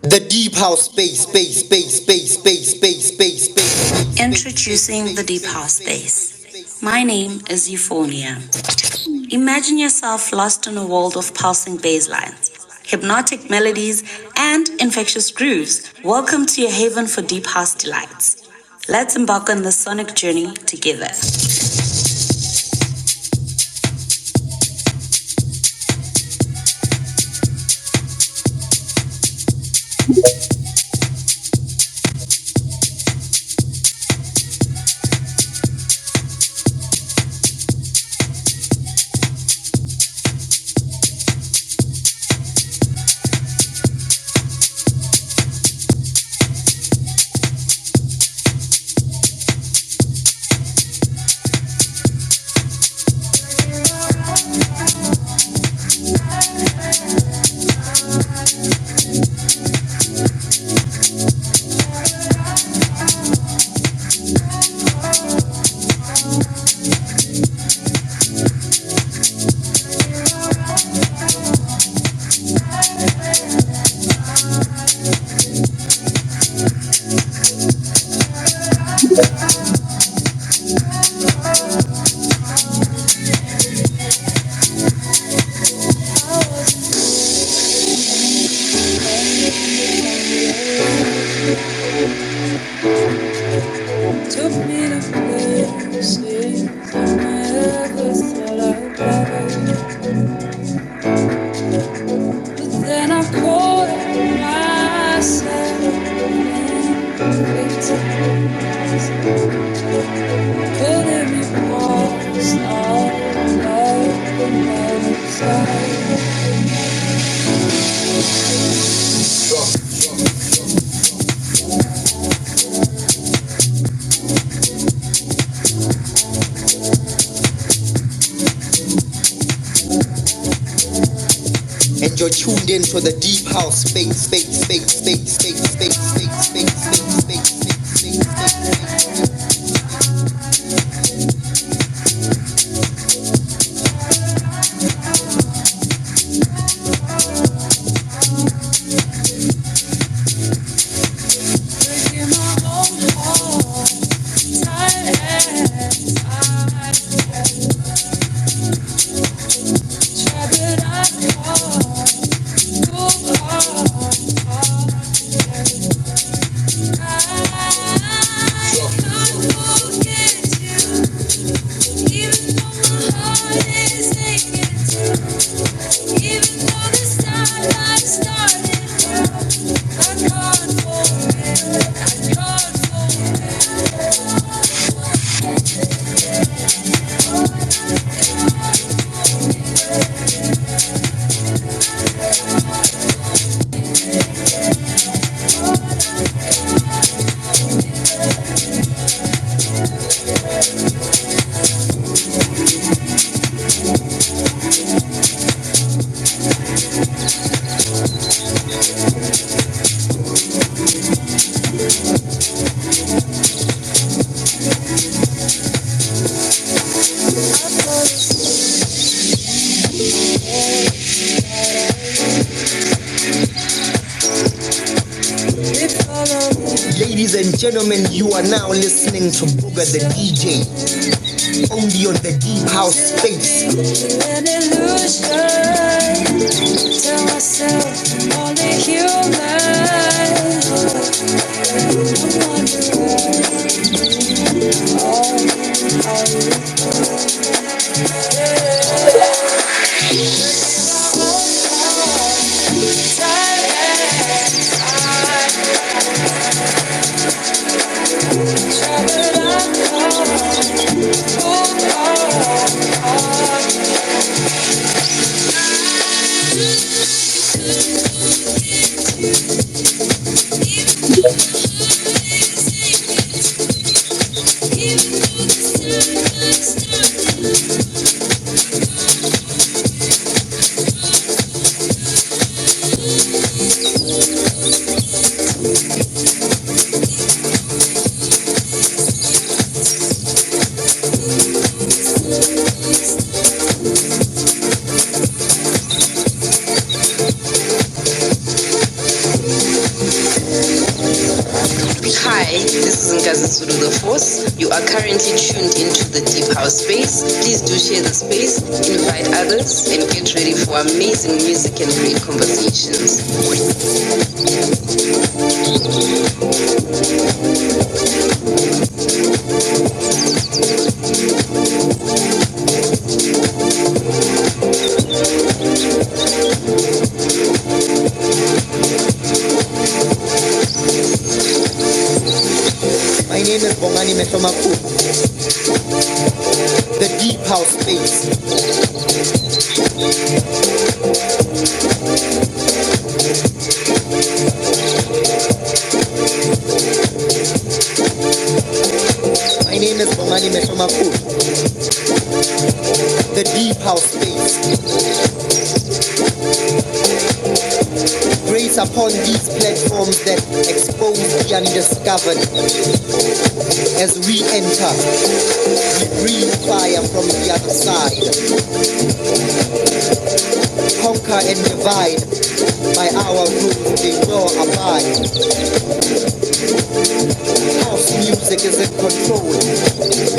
The deep house space. Introducing the Deep House Space. My name is Euphonia. Imagine yourself lost in a world of pulsing bass lines, hypnotic melodies, and infectious grooves. Welcome to your haven for deep house delights. Let's embark on this sonic journey together. And you're tuned in to the deep house space. Ladies and gentlemen, you are now listening to Booger the DJ, only on the deep house space. An illusion, tell myself I'm only human. this is Ntsakosoul the Force. You are currently tuned into the Deep House space. Please do share the space, invite others, and get ready for amazing music and great conversations. My name is Ntsakosoul, the Deep House Space. My name is Ntsakosoul, the Deep House Space. Grace upon these platforms that expose the undiscovered. As we enter, we breathe fire from the other side. Conquer and divide, by our rules they will abide. House music is in control,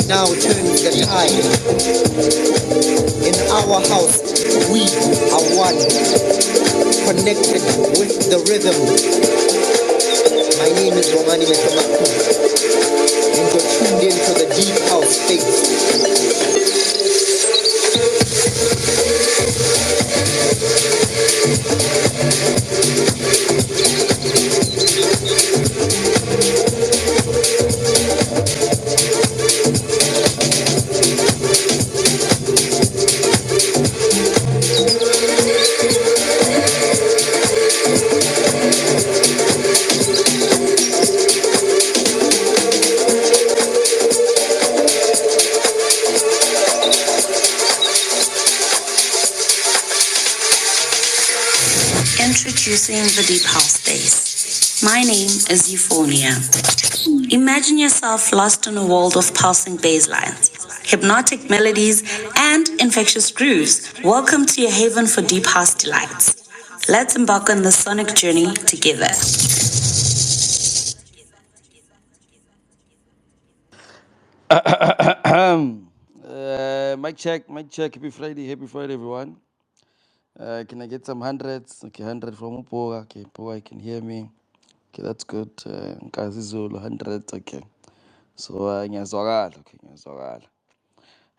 now turns the tide. In our house, we are one, connected with the rhythm. My name is Ntsakosoul, and you're tuned into the Deep House Space. Introducing the Deep House Space. My name is Euphonia. Imagine yourself lost in a world of pulsing bass lines, hypnotic melodies, and infectious grooves. Welcome to your haven for deep house delights. Let's embark on this sonic journey together. Mic check, mic check. Happy Friday, everyone. Can I get some hundreds? Okay, 100 from Upoga. Okay, Upoga, you can hear me. Okay, that's good. Ntsakosoul, 100. Okay. So, ngiyazwakala. Okay, ngiyazwakala.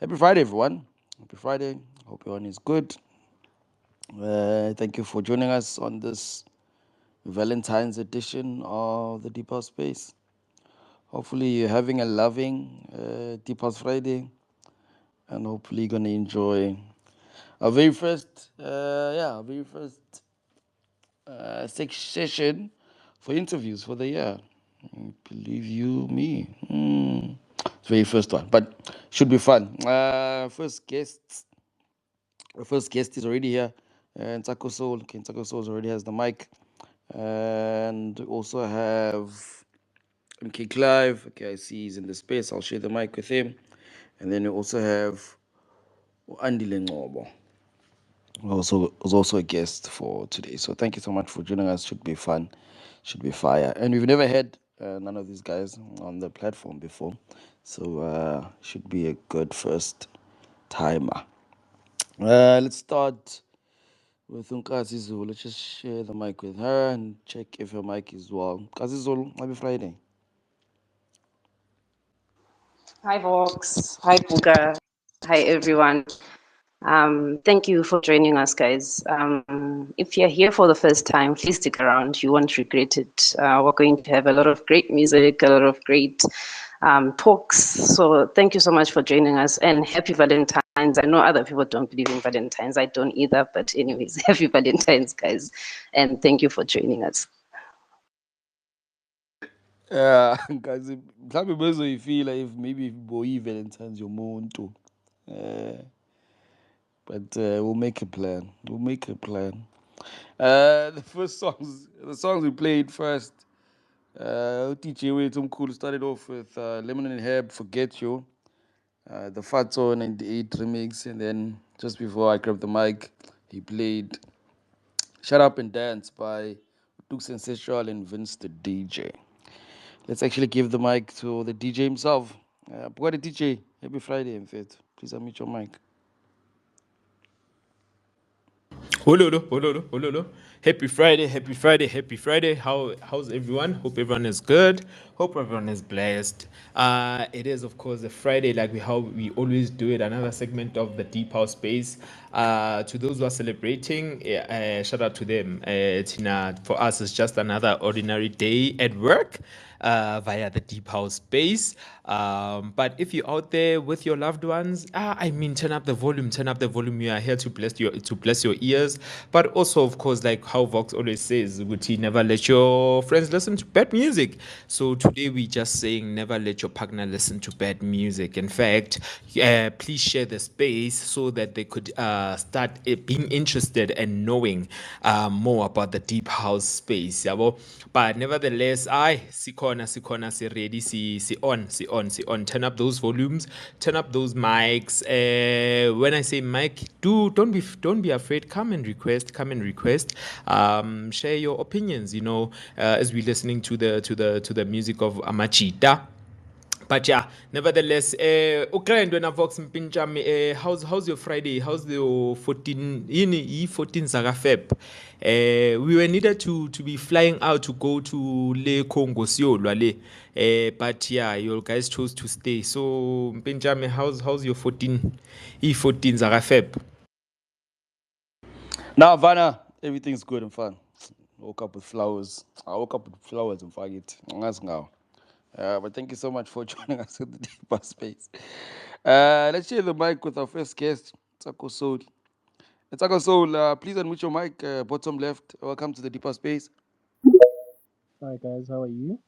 Happy Friday, everyone. Happy Friday. Hope everyone is good. Thank you for joining us on this Valentine's edition of the Deep House Space. Hopefully, you're having a loving Deep House Friday, and hopefully, you're gonna enjoy our very first, session for interviews for the year. Believe you me, it's very first one, but should be fun. Our first guest is already here. Ntsakosoul. Okay, Ntsakosoul already has the mic, and we also have Clive. Okay, I see he's in the space. I'll share the mic with him, and then we also have Andile Ngobo. Was also a guest for today. So thank you so much for joining us. Should be fun, should be fire. And we've never had none of these guys on the platform before, so should be a good first timer. Let's start with Ntsakosoul. Let's just share the mic with her and check if her mic is well. Ntsakosoul, happy Friday. Hi, Vox. Hi, Buga. Hi, everyone. Thank you for joining us, guys. If you're here for the first time, please stick around. You won't regret it. We're going to have a lot of great music, a lot of great talks. So thank you so much for joining us, and happy Valentine's. I know other people don't believe in Valentine's. I don't either. But anyways, happy Valentine's, guys. And thank you for joining us. Yeah, guys, mhlawumbe bezoyifila if maybe boy Valentine's yomuntu. But we'll make a plan. We'll make a plan. The songs we played first. DJ Tumkulu started off with Lemon and Herb, Forget You, the Fatso 98 remix, and then just before I grabbed the mic, he played Shut Up and Dance by Duke Sensational and Vince the DJ. let's actually give the mic to the DJ himself. What a DJ. Happy Friday, in fact. Please unmute your mic. Hololo, hololo, hololo. Happy Friday, happy Friday, happy Friday. How's everyone? Hope everyone is good. Hope everyone is blessed. It is of course a Friday, like how we always do it. Another segment of the Deep House Space. To those who are celebrating, shout out to them. Tina, for us, it's just another ordinary day at work. Via the Deep House Space. But if you're out there with your loved ones, I mean, turn up the volume. Turn up the volume. You are here to bless your ears. But also, of course, like how Vox always says, Guti, never let your friends listen to bad music. So today we just saying, never let your partner listen to bad music. In fact, please share the space so that they could start being interested and knowing more about the Deep House Space. Yabo? But nevertheless, sikona, si ready, si on. Turn up those volumes, turn up those mics. When I say mic, don't be afraid. Come and request. Share your opinions. As we're listening to the music of Amachita. But yeah, nevertheless, uklend wena Vox Mpinjami, how's your Friday? How's your 14 Zaga Feb? We were needed to be flying out to go to Le Congo Siolwa le. But yeah, you guys chose to stay. So Mpinjami, how's your 14 Zaga Feb? Now, Vanna, everything's good and fun. Woke up with flowers. I woke up with flowers and forget. That's now. But thank you so much for joining us in the Deeper Space. Let's share the mic with our first guest, Ntsakosoul. Ntsakosoul, please unmute your mic, bottom left. Welcome to the Deeper Space. Hi guys, how are you?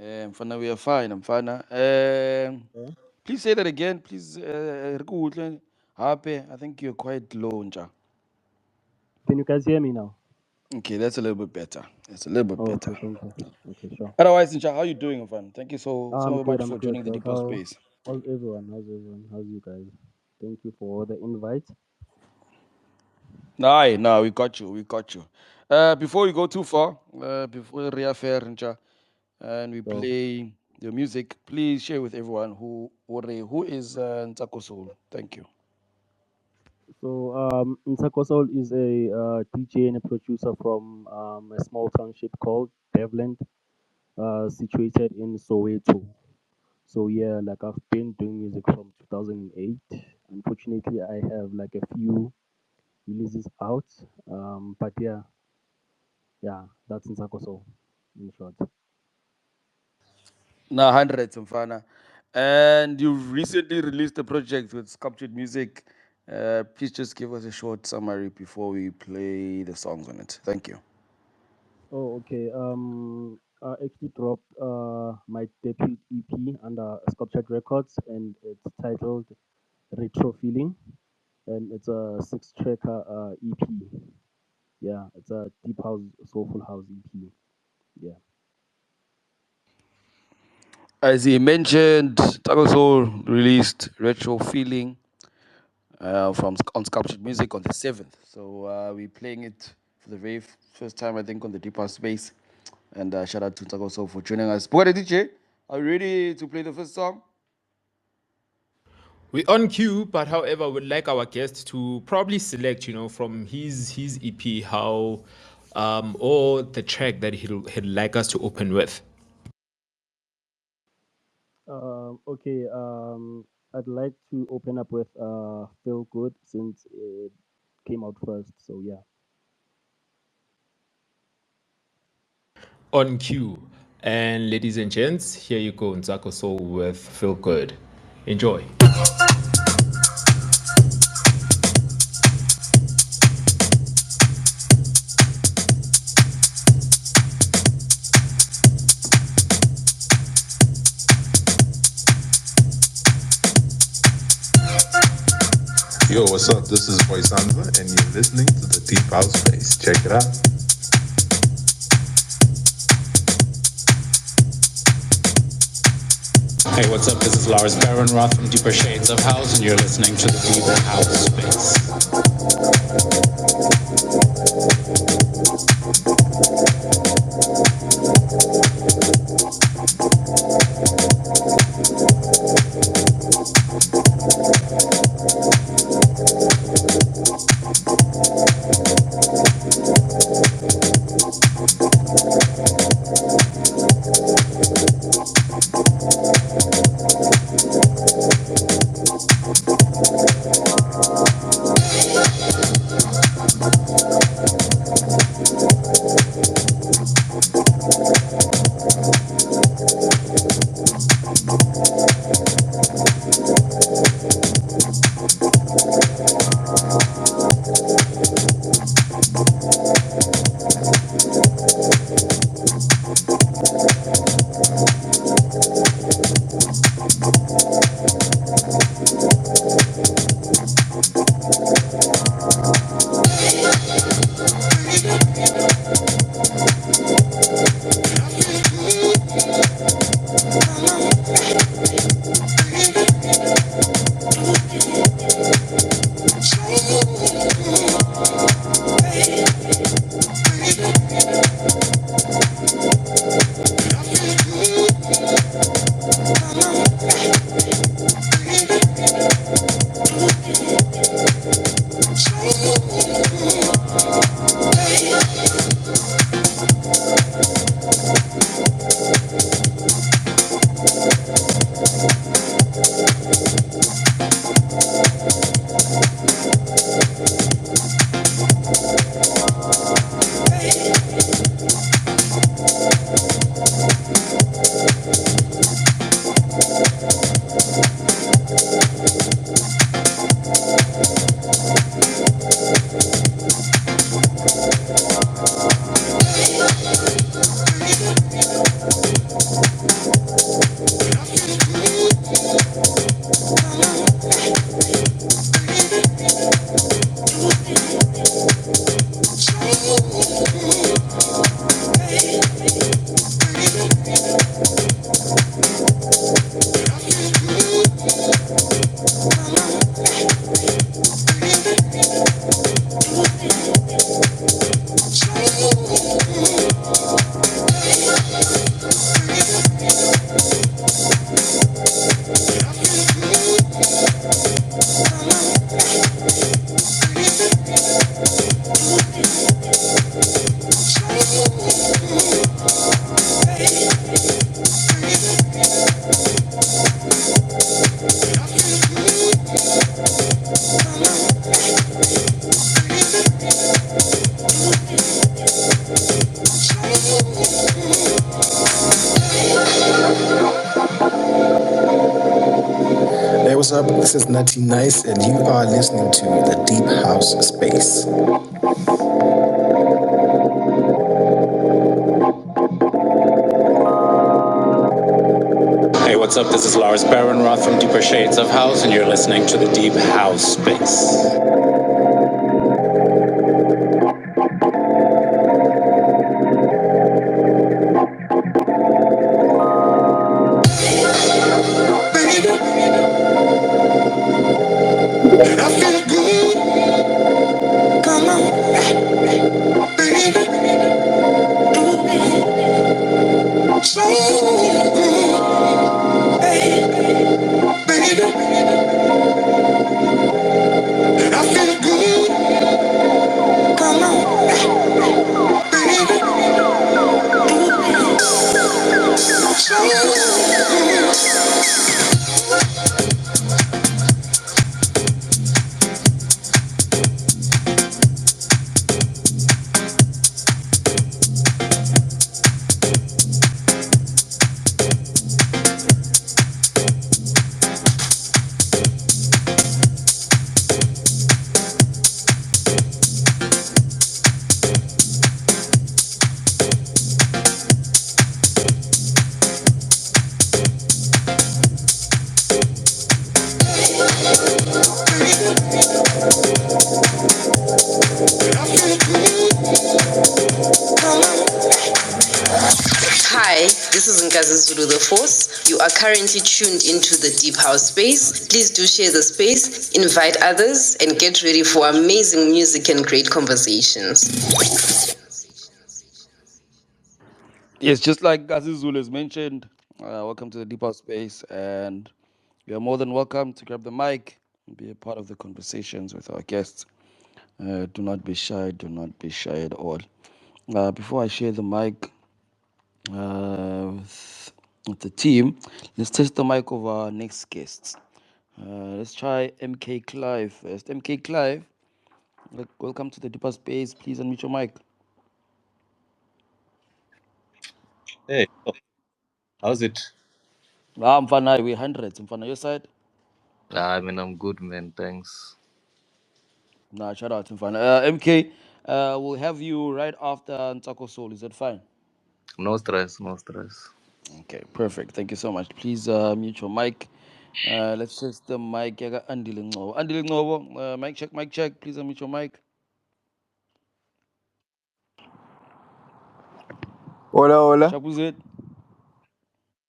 Mfana, we are fine. I'm fine. Okay. Please say that again, please. Happy. I think you're quite low, Nja. Can you guys hear me now? Okay, that's a little bit better. It's a little bit Oh, better. okay, thank you. Okay, sure. Otherwise, Nja, how are you doing, Mfana? Thank you I'm so good, much I'm for good. joining the Doc. Deeper Space. How's everyone? How's you guys? Thank you for the invite. No, we got you. Before we go too far, before we reaffair, Nja, and we So, play your music, please share with everyone who is Ntsakosoul. Thank you. Ntsakosoul is a DJ and a producer from a small township called Devland, situated in Soweto. So yeah, like I've been doing music from 2008. Unfortunately, I have like a few releases out. But yeah, that's Ntsakosoul in short. Now, hundreds, Mfana. And you've recently released a project with Sculptured Music. Please just give us a short summary before we play the songs on it. Thank you. Oh, okay. I actually dropped my debut EP under Sculptured Records, and it's titled Retro Feeling, and it's a six-tracker EP. Yeah, it's a deep house, soulful house EP. Yeah. As he mentioned, Taco Soul released Retro Feeling on Sculptured Music on the 7th. So we're playing it for the very first time, I think, on the Deeper Space. And shout out to Taco Soul for joining us. Boy, DJ, are you ready to play the first song? We on cue, but however, would like our guest to probably select, from his EP, how, or the track that he'd like us to open with. Okay. I'd like to open up with Feel Good since it came out first. So yeah. On cue, and ladies and gents, here you go, Ntsakosoul with Feel Good. Enjoy. Yo, what's up? This is Boy Sanza, and you're listening to the Deep House Space. Check it out. Hey, what's up? This is Lars Barenroth from Deeper Shades of House, and you're listening to the Deep House Space. Hey, what's up? This is Nutty Nice, and you are listening to the Deep House Space. Hey, what's up? This is Lars Barenroth from Deeper Shades of House, and you're listening to the Deep House Space. Hi, this is Ntsakosoul the Force. You are currently tuned into the Deep House Space. Please do share the space, invite others, and get ready for amazing music and great conversations. Yes, just like Azizul has mentioned, welcome to the Deep House Space, and you are more than welcome to grab the mic and be a part of the conversations with our guests. Do not be shy, do not be shy at all. Before I share the mic with the team, let's test the mic of our next guests. Let's try MK Clive first. MK Clive, welcome to the Deeper Space. Please unmute your mic. Hey, how's it? I'm fine. We're hundreds. I'm fine. Your side? I mean, I'm good, man. Thanks. Nah, shout out. I'm fine. MK, we'll have you right after Ntsakosoul. Is that fine? No stress, no stress. Okay, perfect. Thank you so much. Please mute your mic. Let's test the mic. Yaga Andile Ngcobo. Andile Ngcobo, mic check, mic check. Please unmute your mic. Hola, hola. Shapuzet.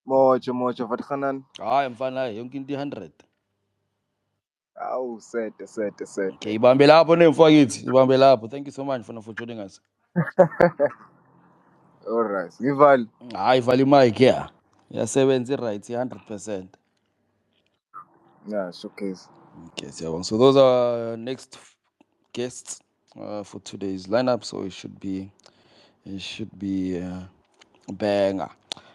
Mojo, mojo. Wat gaan aan? I'm fine. Yonke into 100. Awu, sete, sete, Okay, sete. ibambe lapho nemfowethu. Ibambe lapho. Thank you so much for joining us. Alright. Gival. Hayi vala imic ya. Yasebenza right 100%. Yeah, showcase. Okay, siyabonga. So those are next guests for today's lineup. So it should be a banger.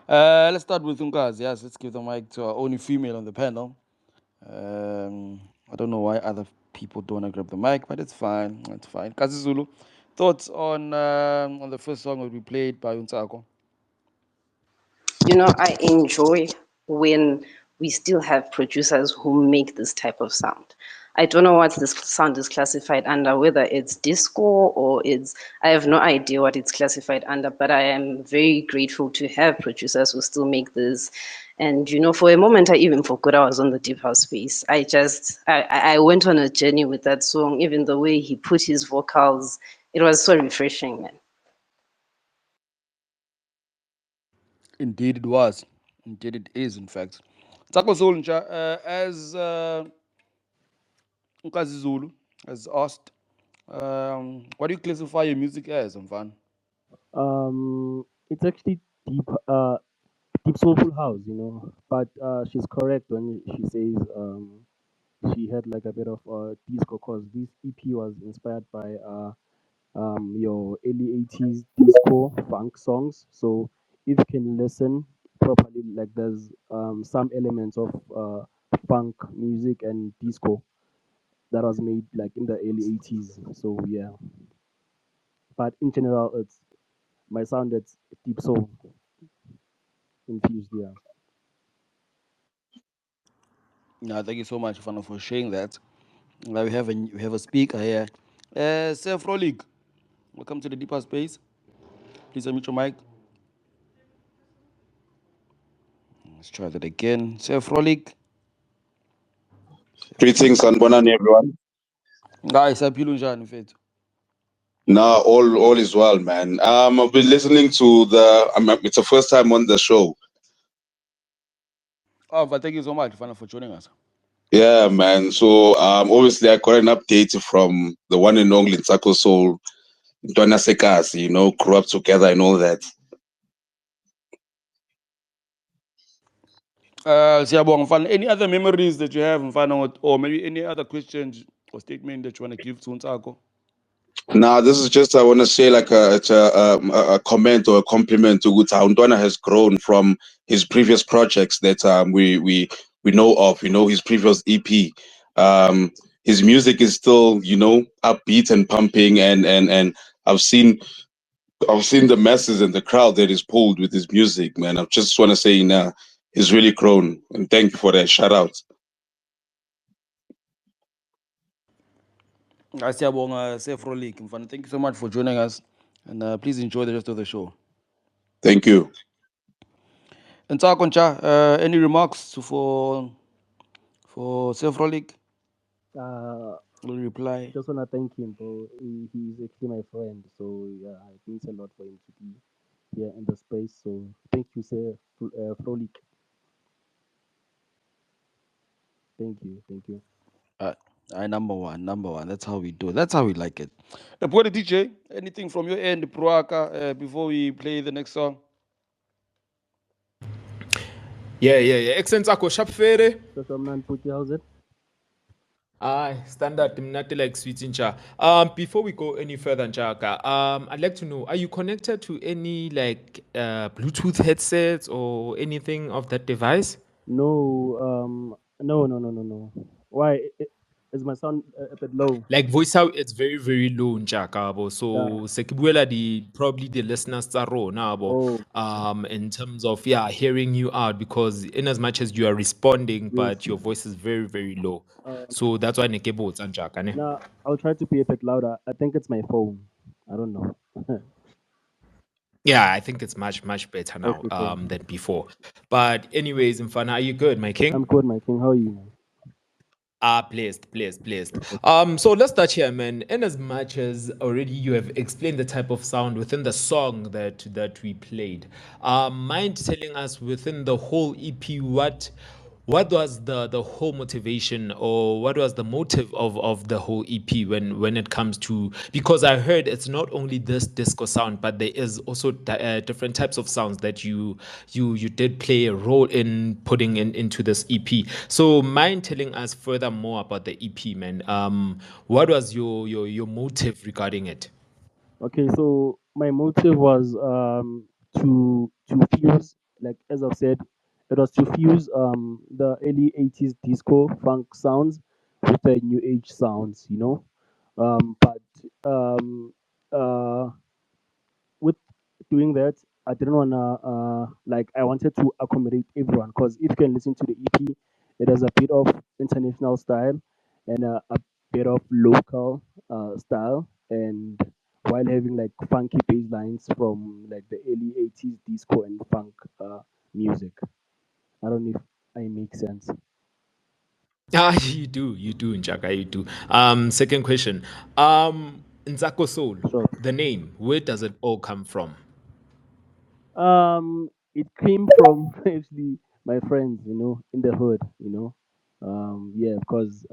Let's start with Unkazi. Yes, let's give the mic to our only female on the panel. I don't know why other people don't want to grab the mic, but it's fine. It's fine. Kazi Zulu, thoughts on the first song that we played by Untsako? You know, I enjoy when we still have producers who make this type of sound. I don't know what this sound is classified under, whether it's disco or I have no idea what it's classified under, but I am very grateful to have producers who still make this. And, you know, for a moment, I even forgot I was on the deep house space. I went on a journey with that song, even the way he put his vocals. It was so refreshing, man. Indeed, it was. Indeed, it is, in fact. Ntsakosoul, as Unkazi Zulu has asked, what do you classify your music as, Mfan? It's actually deep, deep soulful house, you know. But she's correct when she says she had like a bit of disco, cause this EP was inspired by your early 80s disco funk songs. So if you can listen properly, like there's some elements of funk music and disco that was made like in the early 80s. So yeah, but in general, it's my sound that's deep soul infused. Yeah. No, thank you so much, Mfana, for sharing that. Now we have a speaker here. Seth Rolig, welcome to the Deeper Space. Please unmute your mic. Let's try that again. Seth Rolig. Greetings, sanibonani everyone. Guys, saphila unjani mfethu? Now all is well, man. I've been listening to it's the first time on the show. Oh, but thank you so much, Mfana, for joining us. Yeah, man. So obviously I got an update from the one and only Ntsakosoul, Ntwana Sekasi, you know, grew up together and all that. Siyabonga Mfana. Any other memories that you have, Mfana, or maybe any other questions or statement that you want to give to Ntsako? Now, this is just I want to say like a comment or a compliment to Guta. Ntwana has grown from his previous projects that we know of. You know, his previous EP. His music is still, you know, upbeat and pumping, and I've seen the masses and the crowd that is pulled with his music, man. I just want to say, nah, he's really grown, and thank you for that. Shout out. Siyabonga, Seth Rolig, Mfana. Thank you so much for joining us. And please enjoy the rest of the show. Thank you. Ntsako, any remarks for Seth Rolig? Uh, Will reply. just wanna thank him, bro. He's actually my friend, so yeah, it means a lot for him to be here in the space. So thank you, sir, Frolik. Thank you. Uh, number one, number one. That's how we do it. That's how we like it. What DJ? Anything from your end, Proaka, before we play the next song? Yeah. Excellent Nsako, sharp fere. So I'm not put how's it? Aye, standard mnati like sweet incha. Before we go any further, Njaka, I'd like to know, are you connected to any like Bluetooth headsets or anything of that device? No, no. Why is my sound a bit low? Like voice out, it's very, very low in Jakabo. Yeah. So Sekibuela the probably the listeners are now Oh, in terms of hearing you out because in as much as you are responding, yes. but your voice is very, very low. Um, So that's why Nekebo it's Anjaka, ne? now I'll try to be a bit louder. I think it's my phone. I don't know. Yeah, I think it's much, much better now Okay, thank you. than before. But anyways, Mfana, are you good, my I'm king? good, my king. How are you, man? Blessed. So let's start here, man. In as much as already you have explained the type of sound within the song that we played, mind telling us within the whole EP what was the whole motivation, or what was the motive of the whole EP when it comes to, because I heard it's not only this disco sound, but there is also different types of sounds that you did play a role in putting into this EP. So mind telling us further more about the EP, man? What was your motive regarding it? Okay, so my motive was to fuse, like as I've said, it was to fuse the early 80s disco funk sounds with the new age sounds, you know. But uh with doing that, I didn't wanna like I wanted to accommodate everyone because if you can listen to the EP, it has a bit of international style and a bit of local style, and while having like funky bass lines from like the early 80s disco and funk music. I don't know if I make sense. Ah, you do, Njaka, you do. Second question. Ntsakosoul, Sure. the name, where does it all come from? It came from actually my friends, you know, in the hood, you know. Yeah, because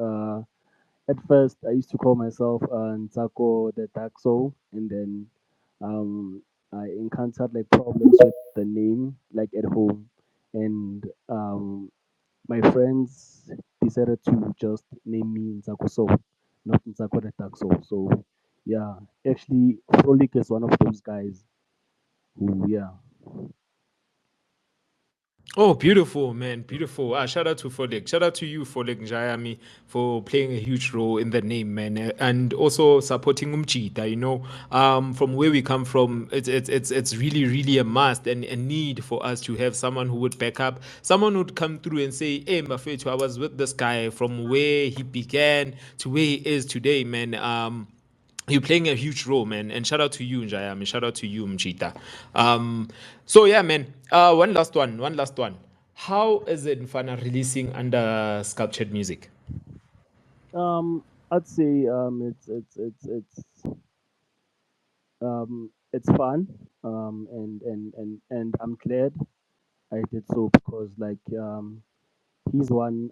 at first I used to call myself Nsako the Dark Soul, and then um, I encountered like problems with the name, like at home, and my friends decided to just name me Ntsakosoul, not Nsako the Dark Soul. So yeah, actually, Frolic is one of those guys who, yeah. Oh, beautiful, man, beautiful. Shout out to Folik. Shout out to you, Folik Njayami, for playing a huge role in the name, man, and also supporting Umchita. You know, from where we come from, it's really, really a must and a need for us to have someone who would back up, someone who would come through and say, "Hey, Mafetu, I was with this guy from where he began to where he is today, man." You're playing a huge role, man. And shout out to you, Njayami. Shout out to you, Mchita. So yeah, man. One last one. One last one. How is it Mfana releasing under sculptured music? I'd say it's fun. And I'm glad I did so because like he's one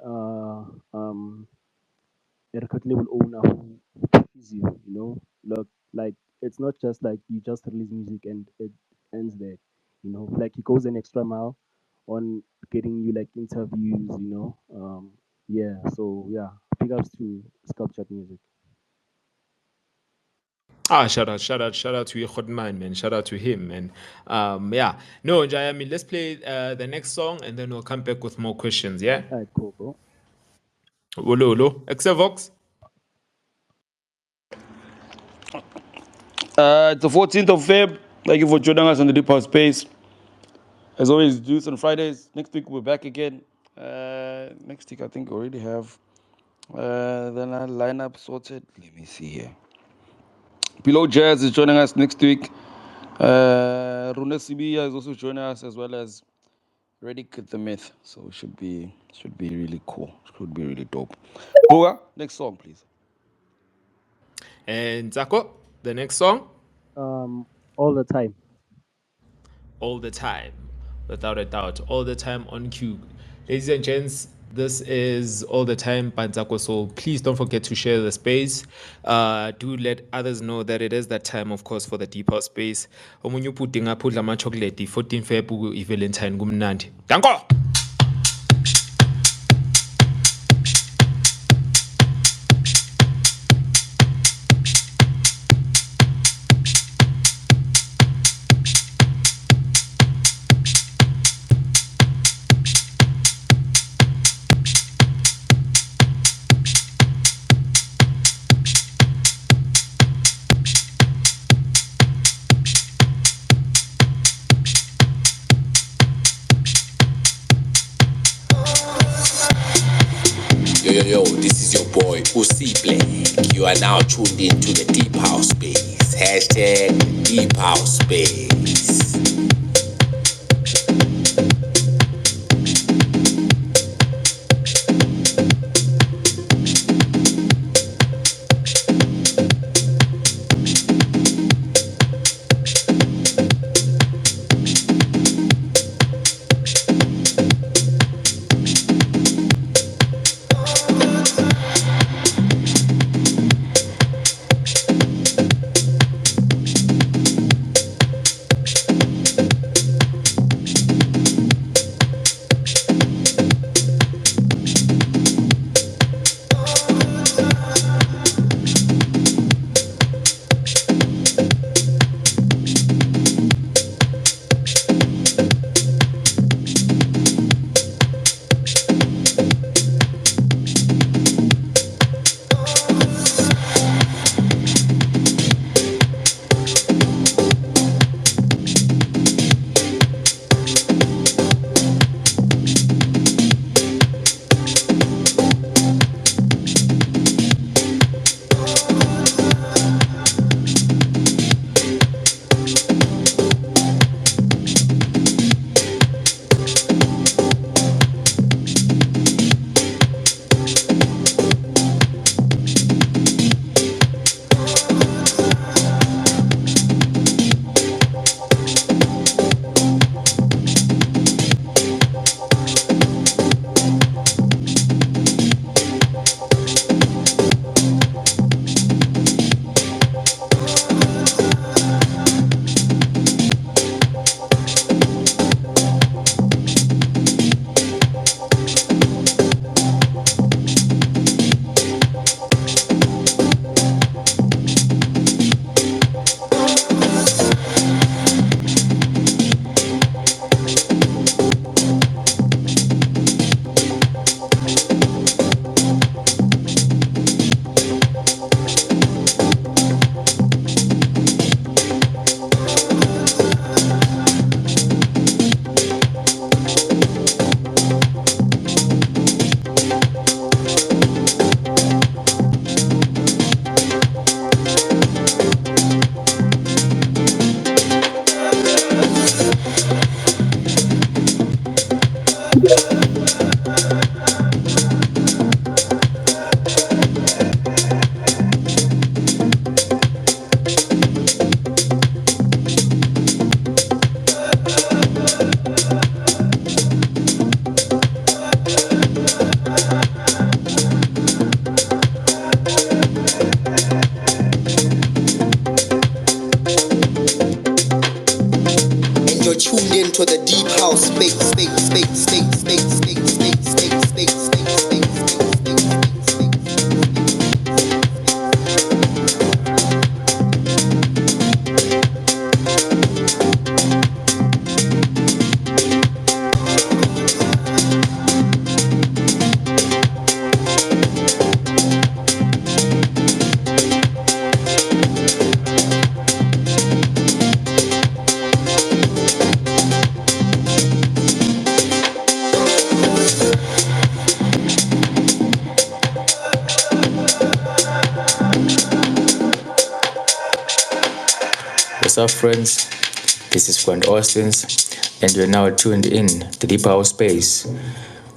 record label owner who pushes you. You know, look, like it's not just like you just release music and it ends there. You know, like he goes an extra mile on getting you like interviews. You know, yeah. So yeah, big ups to sculptured music. Shout out to Yehudman, man. Shout out to him, man. Yeah. No, Njayami, let's play the next song and then we'll come back with more questions, yeah? All right, cool, bro. Olo, olo. Exavox. It's the 14th of Feb. Thank you for joining us on the Deep House Space. As always, do this on Fridays. Next week, we're back again. Next week, I think we already have then our lineup sorted. Let me see here. Below Jazz is joining us next week. Rune Sibia is also joining us, as well as Redick the Myth. So it should be really cool. Should be really dope. Boga, next song, please. And Zako, the next song. All the time. All the time, without a doubt, all the time on cue. Ladies and gents, this is all the time Banzako. So please don't forget to share the space. Do let others know that it is that time, of course, for the deeper space. Omunye upudding aphudla ama-chocolate 14 Feb i-Valentine kumnandi. Danko! Yo, this is your boy Usi Blake. You are now tuned into the Deep House Space. Hashtag Deep House Space. to the deep house space, space, space, space, space, space, space, space, space, space, space, What's up, friends? This is Grand Austins, and you're now tuned in to Deep House Space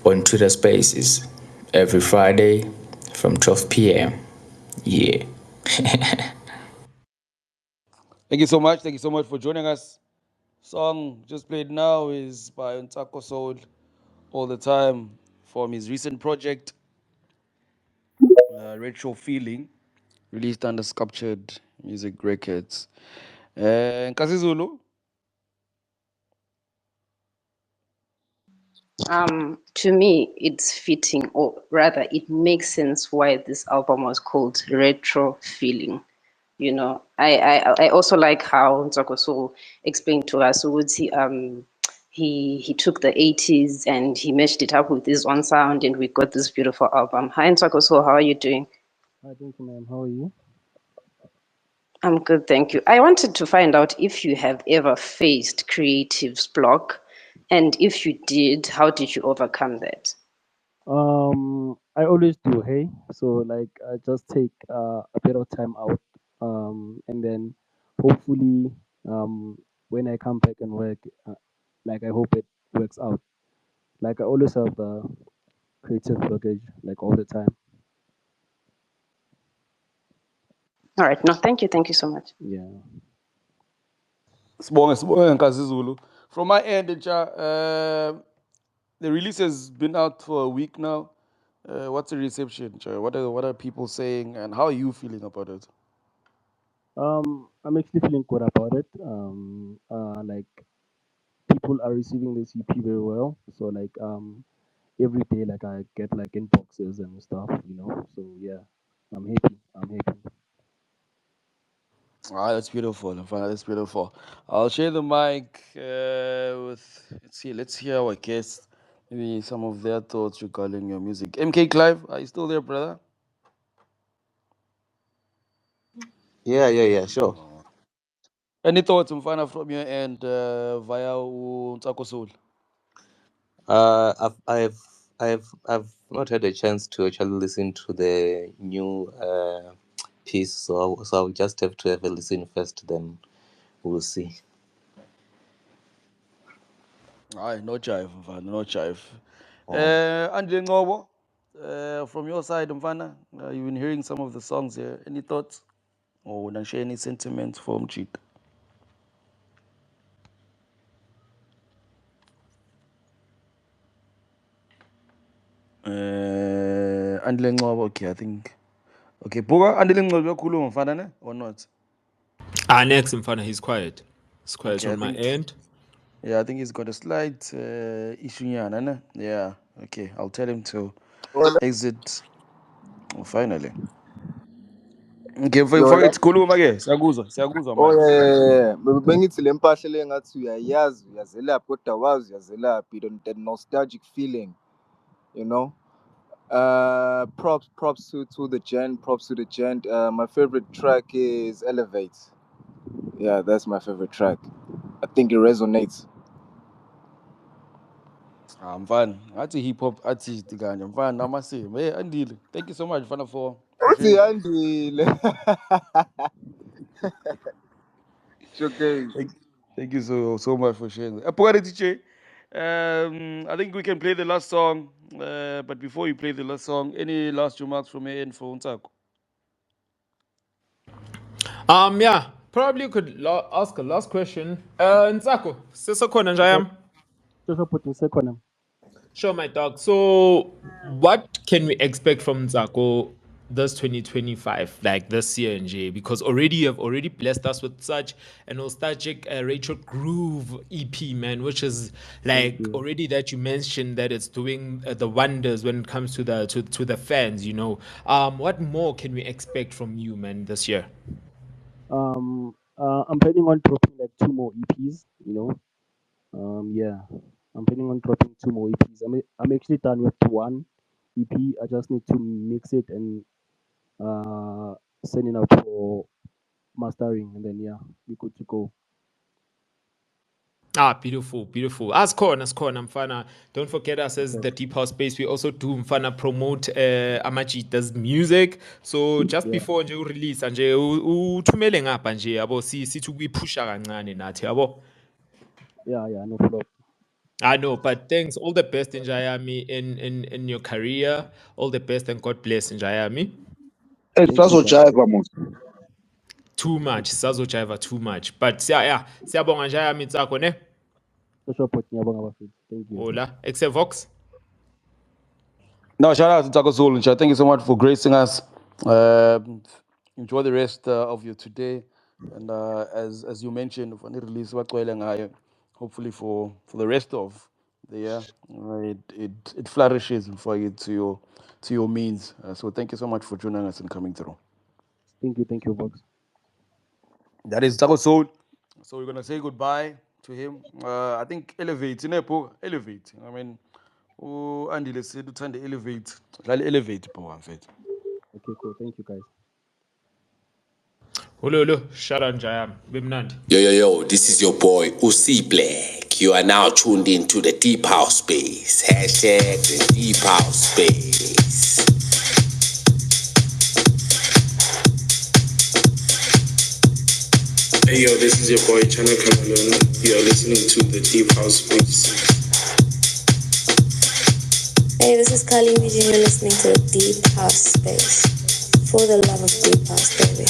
on Twitter Spaces every Friday from 12 p.m. Yeah. Thank you so much. Thank you so much for joining us. Song just played now is by Ntsakosoul, All the Time, from his recent project, Retro Feeling, released under Sculptured Music Records. Nkasi Zulu. To me, it's fitting, or rather, it makes sense why this album was called Retro Feeling. You know, I also like how Ntsakosoul explained to us he took the 80s and he meshed it up with his own sound, and we got this beautiful album. Hi Ntsakosoul, how are you doing? Hi, thank you, ma'am. How are you? I'm good, thank you. I wanted to find out if you have ever faced creative's block, and if you did, how did you overcome that? I always do. Hey, so like I just take a bit of time out, and then hopefully, when I come back and work, like I hope it works out. Like I always have the creative blockage, like all the time. All right, no, thank you so much. Yeah. Sibonge Nkasi Zulu. From my end, the release has been out for a week now. What's the reception, Cha? What are people saying, and how are you feeling about it? I'm actually feeling good about it. Like people are receiving this EP very well. So like every day like I get like inboxes and stuff, you know. So yeah, I'm happy. I'm happy. Ah, that's beautiful. That's beautiful. I'll share the mic with. Let's hear our guests. Maybe some of their thoughts regarding your music. MK Clive, are you still there, brother? Yeah, sure. Any thoughts, Mfana, from your end via Ntsakosoul? I've not had a chance to actually listen to the new piece, so I'll just have to have a listen first, then we'll see. Aye, no chive, Mfana, no chive. Oh. Andile Ngobo, from your side, Mfana, you've been hearing some of the songs here. Any thoughts? Or don't share any sentiments from Cheat? Andile Ngobo, okay, I think. Okay, Puga, Andile Ngobo, uyakhuluma Mfana, ne? Or not? Next in front, he's quiet. It's quiet Okay, I on my think. end. Yeah, I think he's got a slight issue, ne? Yeah, okay, I'll tell him to exit. Oh, finally. Okay, Yo, for it's khuluma ke. Siyakuzwa oh manje. yeah. Bengithi le mpahla le ngathi uyayazi uyazelaphi kodwa wazi uyazelaphi, that nostalgic feeling, you know. Props to the gent, props to the gent. My favorite track is Elevate. Yeah, that's my favorite track. I think it resonates. Mfana, athi hip hop artist kanje. Mfana namasimo. Hey, Andile. Thank you so much mfana for Uthi sharing that. yandile. Showcase. Thank, thank you so much for sharing that. Pugari DJ. I think we can play the last song. But before you play the last song, any last remarks from your end for Ntsaku? Yeah, probably could ask a last question. Nsako, sesekhona nje I am. Just putting second. Sure, my dog. So, what can we expect from Nsako this 2025, like this year in J, because already you have already blessed us with such a nostalgic retro groove EP, man, which is Thank like you. already that you mentioned that it's doing the wonders when it comes to to the fans. What more can we expect from you, man, this year? I'm planning on dropping like two more EPs. Yeah, I'm planning on dropping two more EPs. I'm actually done with one EP. I just need to mix it and uh send it out for mastering, and then yeah, we good to go. Ah, beautiful, beautiful. As corner, Mfana. Don't forget us as Okay. the Deep House Space. We also do Mfana promote Amachita's music. So just Yeah, before nje release nje uthumele ngapha nje yabo sithi ukuyipusha kancane nathi yabo. yeah, no flop. I know, but thanks. All the best in Jayami in your career. All the best and God bless in Jayami. Hey, Thank you, guys. sazojiva mos. Too much. Sazo Jaiva too much. But yeah, siyabonga Jayami Ntsako ne. Social Port ngiyabonga bafethu. Thank you. Hola. Vox. No, shout out to Ntsakosoul and thank you so much for gracing us. Enjoy the rest of your today, and as you mentioned, if I need release bagcwele ngayo, hopefully for the rest of the year, it flourishes for you to your means. So thank you so much for joining us and coming through. Thank you, Vox. That is Ntsakosoul. So we're gonna say goodbye to him. I think elevate, elevate. I mean, Andile said to turn the elevate. Elevate power, mfethu. Okay, cool. Thank you, guys. Hello. Shout out Jayami. Bimnandi. Yo, this is your boy Usi Black. You are now tuned into the Deep House Space. Hashtag the Deep House Space. Hey yo, this is your boy Chana Kamalona. You are listening to the Deep House Space. Hey, this is Kali Media. You're listening to the Deep House Space. For the love of Deep House, baby.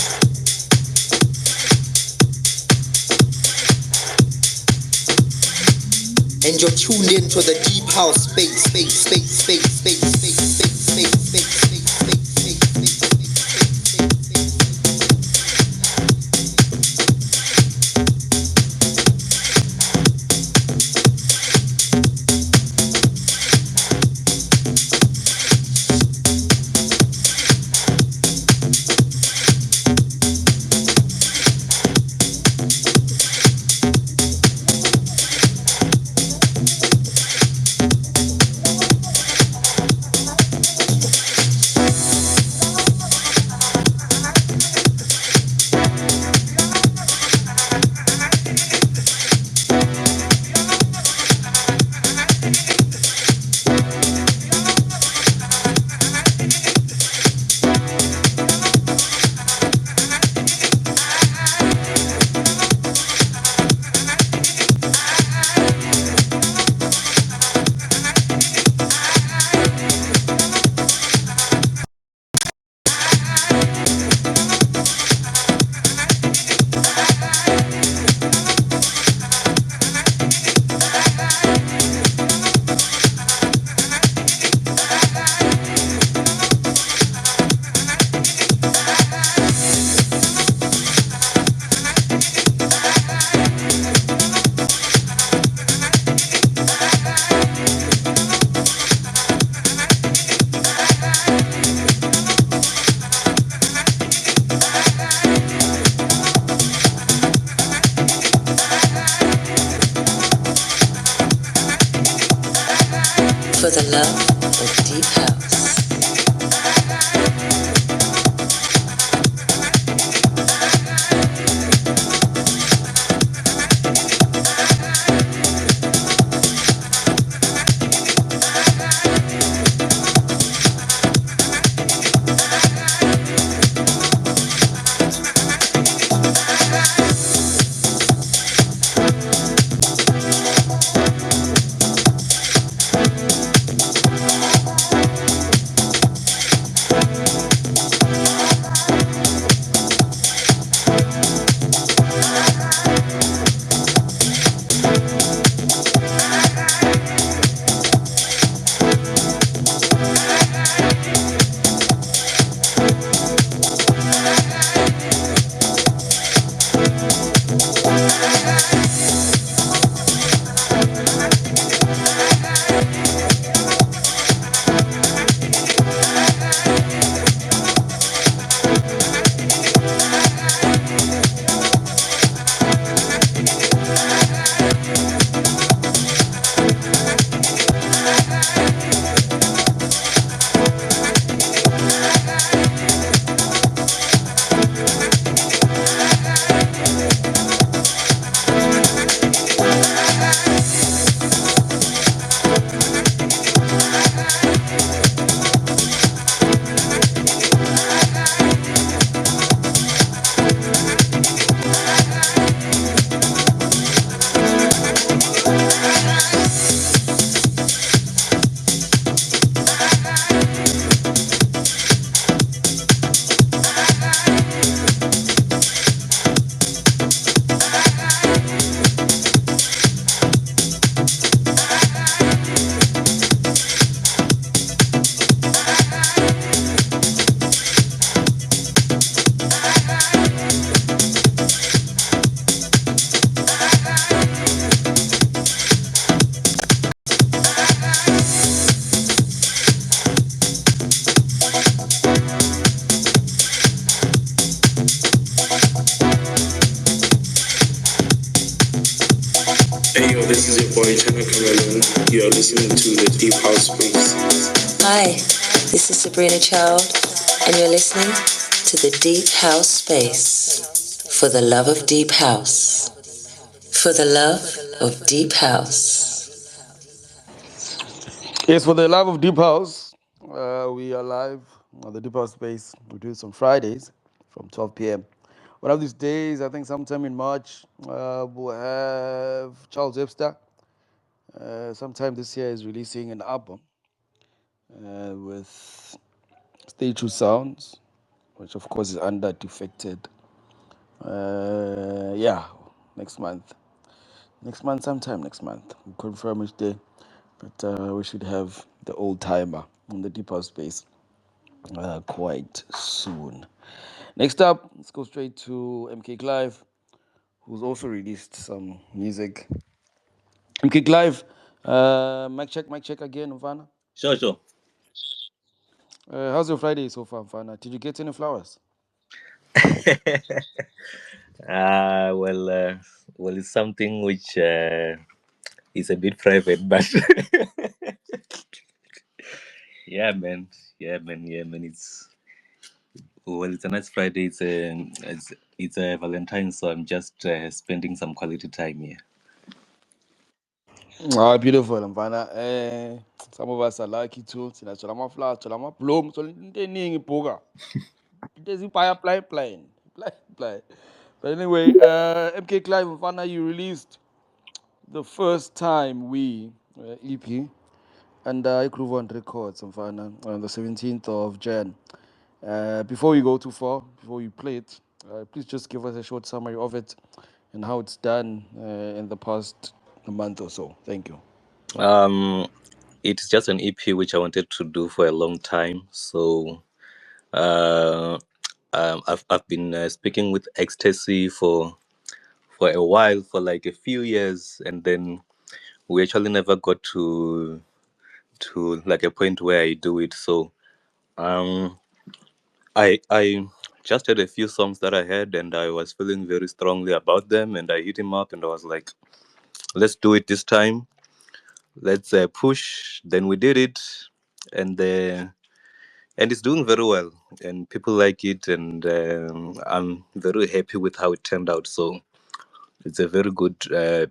And you're tuned into the deep house space, space, space, space, space, space, space, space, space, space, space, space, space, For the love of Deep House. This is your boy Chana Cameron. You are listening to the Deep House Space. Hi, this is Sabrina Child, and you're listening to the Deep House Space. For the love of Deep House. For the love of Deep House. Yes, for the love of Deep House, we are live on the Deep House Space. We do this on Fridays from 12 p.m. One of these days, I think sometime in March, we'll have Charles Webster. Sometime this year is releasing an album with Stay True Sounds, which of course is under Defected. Yeah, next month. Next month, sometime next month. We'll confirm which day. But we should have the old timer on the Deep House Space quite soon. Next up, let's go straight to MK Clive, who's also released some music. MK Clive, mic check again, Mfana. Sure, sure. How's your Friday so far, Mfana? Did you get any flowers? uh, well, uh, well, it's something which is a bit private, but yeah, man, yeah, man. It's a nice Friday. It's a Valentine, so I'm just spending some quality time here. Ah, beautiful, Mfana. Some of us are lucky too. Sinachola ama-flowers, thola ama-bloom, thola into eningi ibhuka. Into ezipaya apply. But anyway, MK Clive, Mfana, you released the first time we EP under Groove Records, Mfana, on the 17th of Jan. Before we go too far, before we play it, please just give us a short summary of it and how it's done in the past month or so. Thank you. Um, it's just an EP which I wanted to do for a long time. So uh, I've been speaking with Ecstasy for a while, for like a few years, and then we actually never got to like a point where I do it. So um, I just had a few songs that I had, and I was feeling very strongly about them, and I hit him up, and I was like, let's do it this time. Let's push. Then we did it, and and it's doing very well, and people like it, and I'm very happy with how it turned out. So it's a very good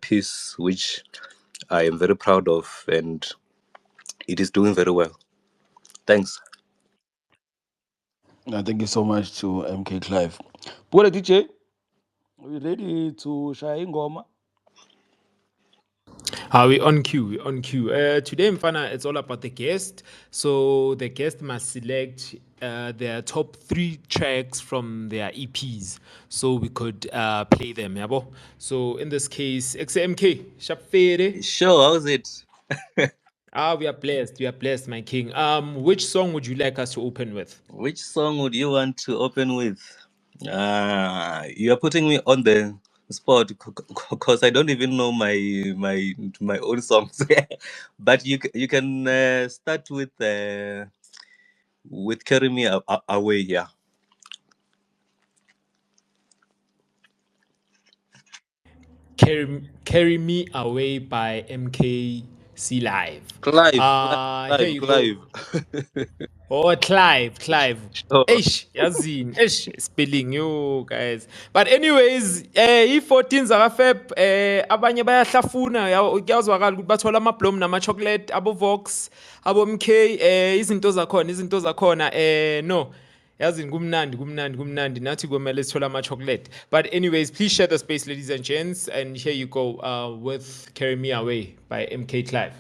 piece, which I am very proud of, and it is doing very well. Thanks. Thank you so much to MK Clive. What DJ? Are you ready to share Ingoma? We on cue. We on cue. Today, Mfana, it's all about the guest. So the guest must select their top 3 tracks from their EPs, so we could play them. Yabo. So in this case, XMK, Shapfere. Sure, how's it? We are blessed. We are blessed, my king. Which song would you like us to open with? Which song would you want to open with? You are putting me on the spot because I don't even know my own songs. But you can start with "Carry Me Away." Yeah, Carry Me Away by MKC Live. Clive, Here you go. Clive. Oh, Clive. Sure. Eish, yazini. Eish, spelling you guys. But anyways, i-14 zaka-Feb, abanye bayahlafuna, kuyazwakala ukuthi bathola ama-blom nama-chocolate, abo-Vox, abo-MK, izinto zakhona, no. Yazini kumnandi. Nathi kumele sithole ama-chocolate. But anyways, please share the space, ladies and gents. And here you go with Carry Me Away by MK Clive.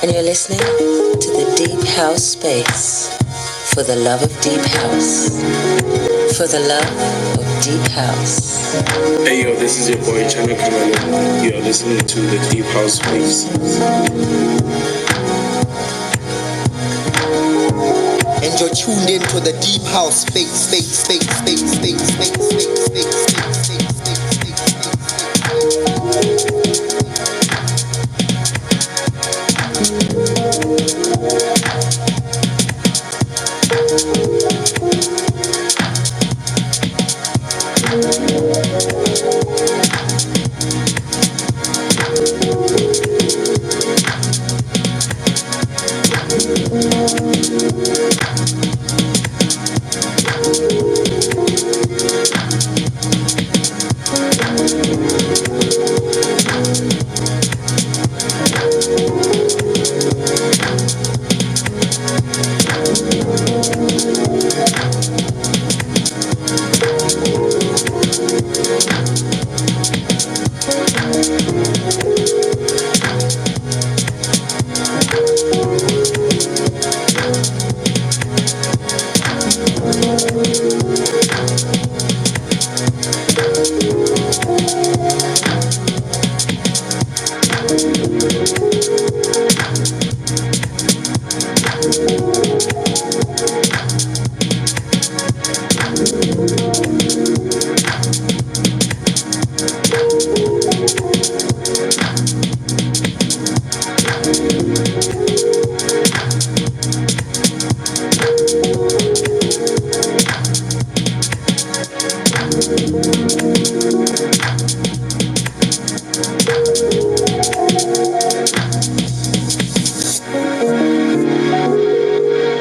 And you're listening to the Deep House Space. For the love of Deep House. For the love of Deep House. Hey yo, this is your boy Chana Kamalo. You're listening to the Deep House Space. And you're tuned into the deep house space.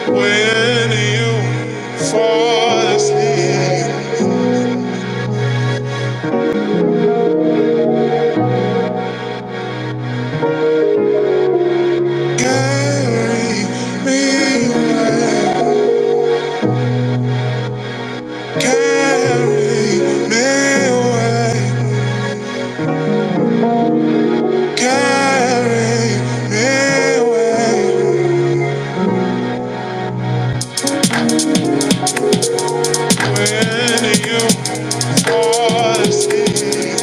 When you fall asleep, carry me away, carry me away, carry me away. When you fall asleep,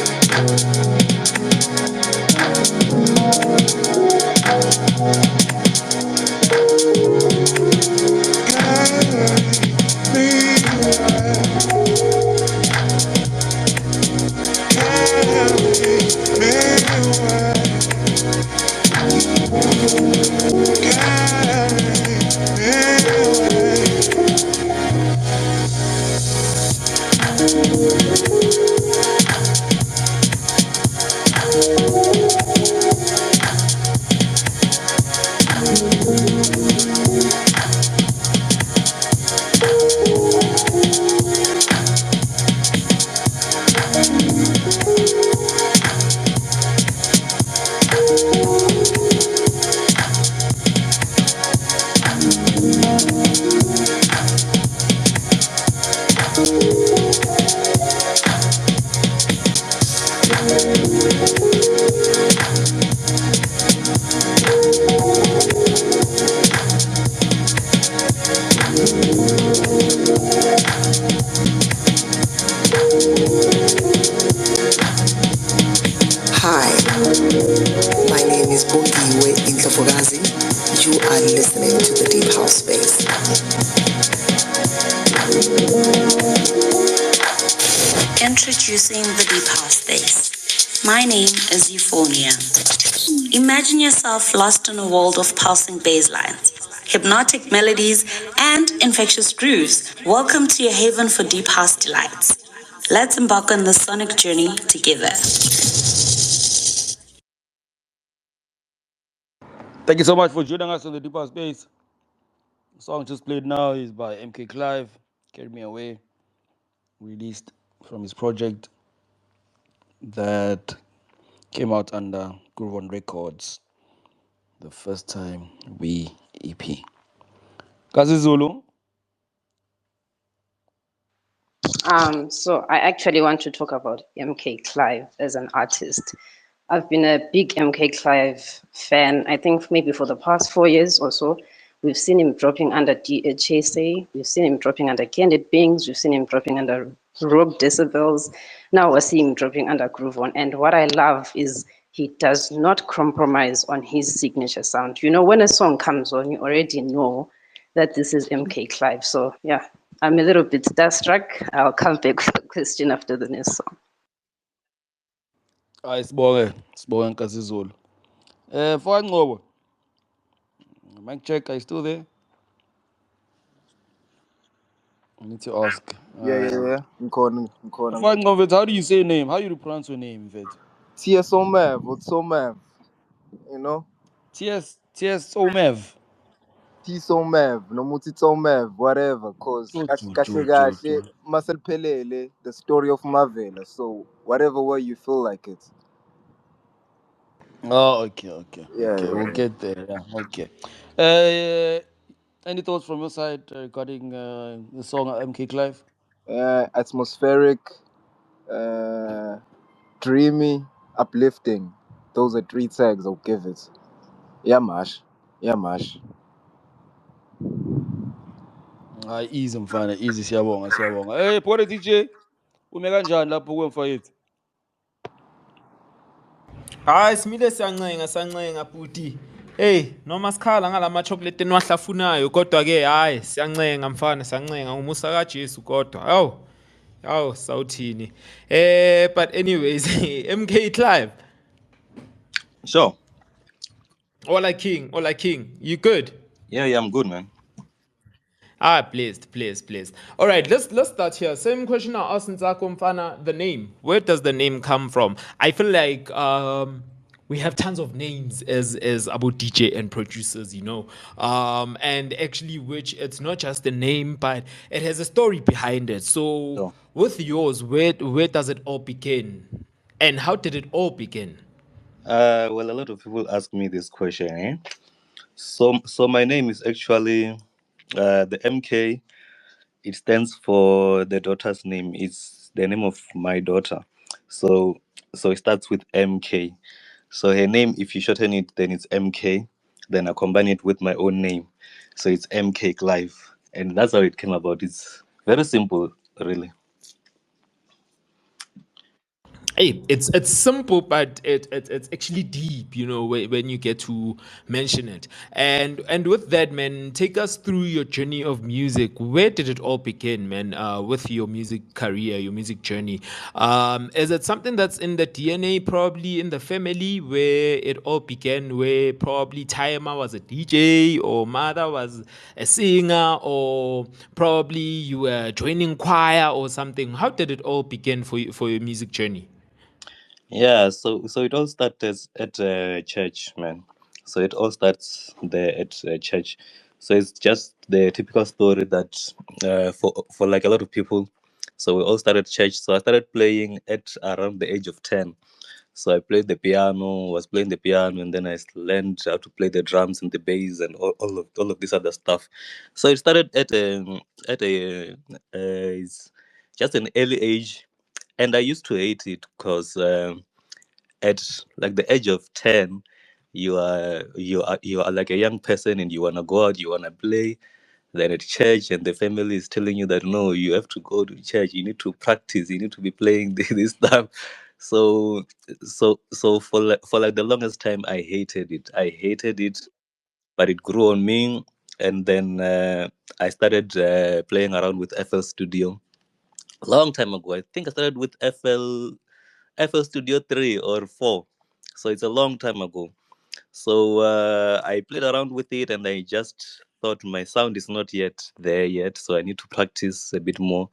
Hi, my name is Bongiwe Intlofogazi. You are listening to the Deep House Space. Introducing the Deep House Space. My name is Euphonia. Imagine yourself lost in a world of pulsing bass lines, hypnotic melodies, and infectious grooves. Welcome to your haven for deep house delights. Let's embark on this sonic journey together. Thank you so much for joining us on the Deeper Space. The song just played now is by Clive, Carry Me Away, released from his project that came out under Groove on Records, the first time we EP. Kazi Zulu. So I actually want to talk about MK Clive as an artist. I've been a big MK Clive fan. I think maybe for the past 4 years or so, we've seen him dropping under DHSA, we've seen him dropping under Candid Bings, we've seen him dropping under Rogue Decibels. Now we're seeing him dropping under Groove On. And what I love is he does not compromise on his signature sound. You know, when a song comes on, you already know that this is MK Clive. So yeah, I'm a little bit starstruck. I'll come back with a question after the next song. Hayi sibonge Nkasizulu. Mfowethu Ngcobo, mic check, are you still there? I need to ask. Yeah. Mfowethu Ngcobo, how do you say your name? How do you pronounce your name, Vet? TSOMAV or TSOMAV, you know? TSOMAV. TSOMAV, noma uthi TSOMAV, whatever, cause kahle kahle maseliphelele, the story of Marvel. So whatever way you feel like it. Oh, Yeah, okay. We'll yeah. get there. Yeah, okay. Uh, any thoughts from your side regarding the song MK Clive? Atmospheric, uh, dreamy, uplifting. Those are three tags I'll give it. Yeah, mash. Yeah, mash. Easy mfana, easy siyabonga. Hey, Pore DJ, ume kanjani lapho kwemfayethu? Hayi simile siyancenga bhuti. Hey, noma sikhala ngalama chocolate eniwahlafunayo kodwa ke hayi siyancenga mfana siyancenga umusa kaJesu kodwa. Hawu sawuthini. But anyways, MK Clive. Sure. Ola King. You good? Yeah, I'm good, man. Pleased. All right, let's start here. Same question I asked Ntsako Mfana, the name. Where does the name come from? I feel like we have tons of names as about DJ and producers, and actually, which it's not just a name, but it has a story behind it. So, Sure. with yours, where does it all begin, and how did it all begin? Well, a lot of people ask me this question, eh? So my name is actually the MK. It stands for the daughter's name. It's the name of my daughter. So so it starts with MK. So her name, if you shorten it, then it's MK. Then I combine it with my own name. So it's MK Clive. And that's how it came about. It's very simple, really. Hey, it's simple, but it's actually deep, when you get to mention it. And with that, man, take us through your journey of music. Where did it all begin, man? With your music career, your music journey. Is it something that's in the DNA, probably in the family, where it all began? Where probably Timer was a DJ, or mother was a singer, or probably you were joining choir or something. How did it all begin for your music journey? Yeah, so it all started at church, man. So it all starts there at church. So it's just the typical story that for like a lot of people. So we all started church. So I started playing at around the age of 10. So I played the piano, was playing the piano, and then learned how to play the drums and the bass and all of this other stuff. So it started at a it's just an early age, and I used to hate it because at like the age of 10, you are like a young person and you want to go out, you want to play. Then at church, and the family is telling you that no, you have to go to church, you need to practice, you need to be playing this stuff. So for like the longest time I hated it, but it grew on me. And then I started playing around with FL Studio long time ago. I think I started with FL Studio 3 or 4. So it's a long time ago. So I played around with it, and I just thought my sound is not yet there yet. So I need to practice a bit more.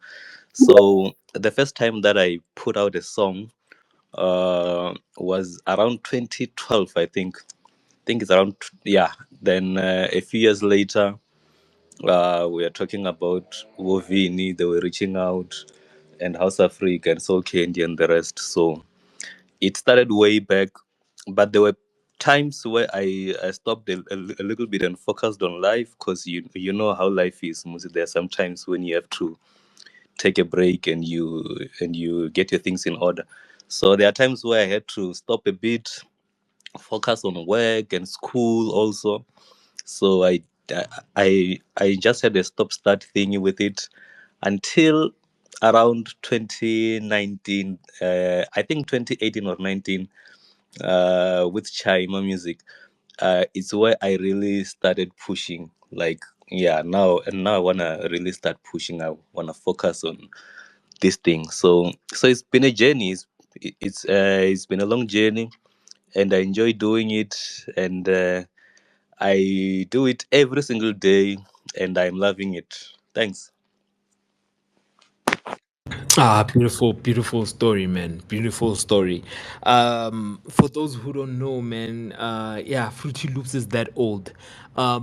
So the first time that I put out a song was around 2012, I think. I think it's around, yeah. Then a few years later, we are talking about Wovini, they were reaching out, and House Africa and Soul Candy and the rest. So it started way back, but there were times where I stopped a little bit and focused on life, because you know how life is. Musi. There are some times when you have to take a break and you get your things in order. So there are times where I had to stop a bit, focus on work and school also. So I just had a stop start thingy with it until around 2019, I think 2018 or 19, with Chaima music. It's where I really started pushing. Like, yeah, now I wanna really start pushing. I wanna focus on this thing. So it's been a journey. It's been a long journey, and I enjoy doing it. And I do it every single day, and I'm loving it. Thanks. Ah, beautiful, beautiful story, man. Beautiful story. For those who don't know, man, yeah, Fruity Loops is that old.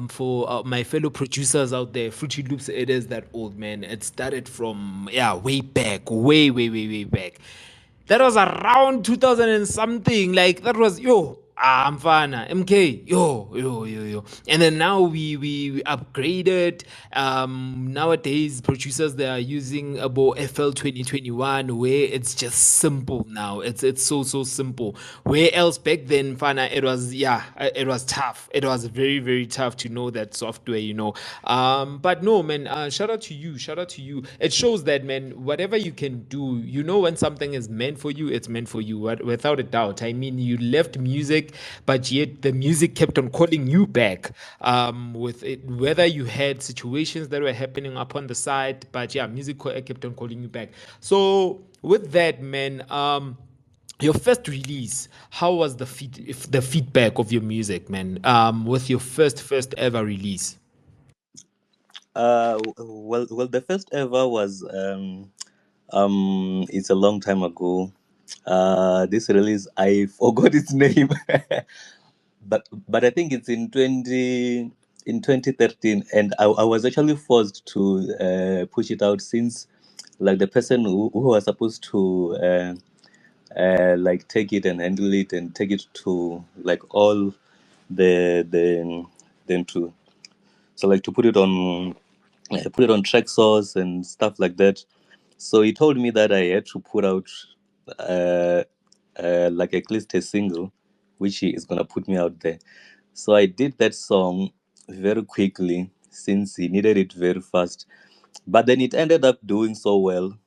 For my fellow producers out there, Fruity Loops, it is that old, man. It started from, yeah, way back, way back. That was around 2000 and something. Like, that was, yo, I'm fana, MK, yo. And then now we upgraded. Nowadays, producers, they are using about FL 2021, where it's just simple now. It's so simple. Where else back then, fana, it was, yeah, it was tough. It was very tough to know that software, you know. But no, man, shout out to you. Shout out to you. It shows that, man, whatever you can do, you know, when something is meant for you, it's meant for you, without a doubt. I mean, you left music, but yet the music kept on calling you back. With it, whether you had situations that were happening up on the side, but yeah, music kept on calling you back. So with that, man, your first release, how was the feedback of your music, man? With your first ever release. Well, the first ever was it's a long time ago. This release, I forgot its name, but I think it's in 2013, and I was actually forced to push it out, since like the person who was supposed to like take it and handle it and take it to like all the then to so like to put it on track source and stuff like that. So he told me that I had to put out uh, like at least a single, which he is gonna put me out there. So I did that song very quickly, since he needed it very fast. But then it ended up doing so well,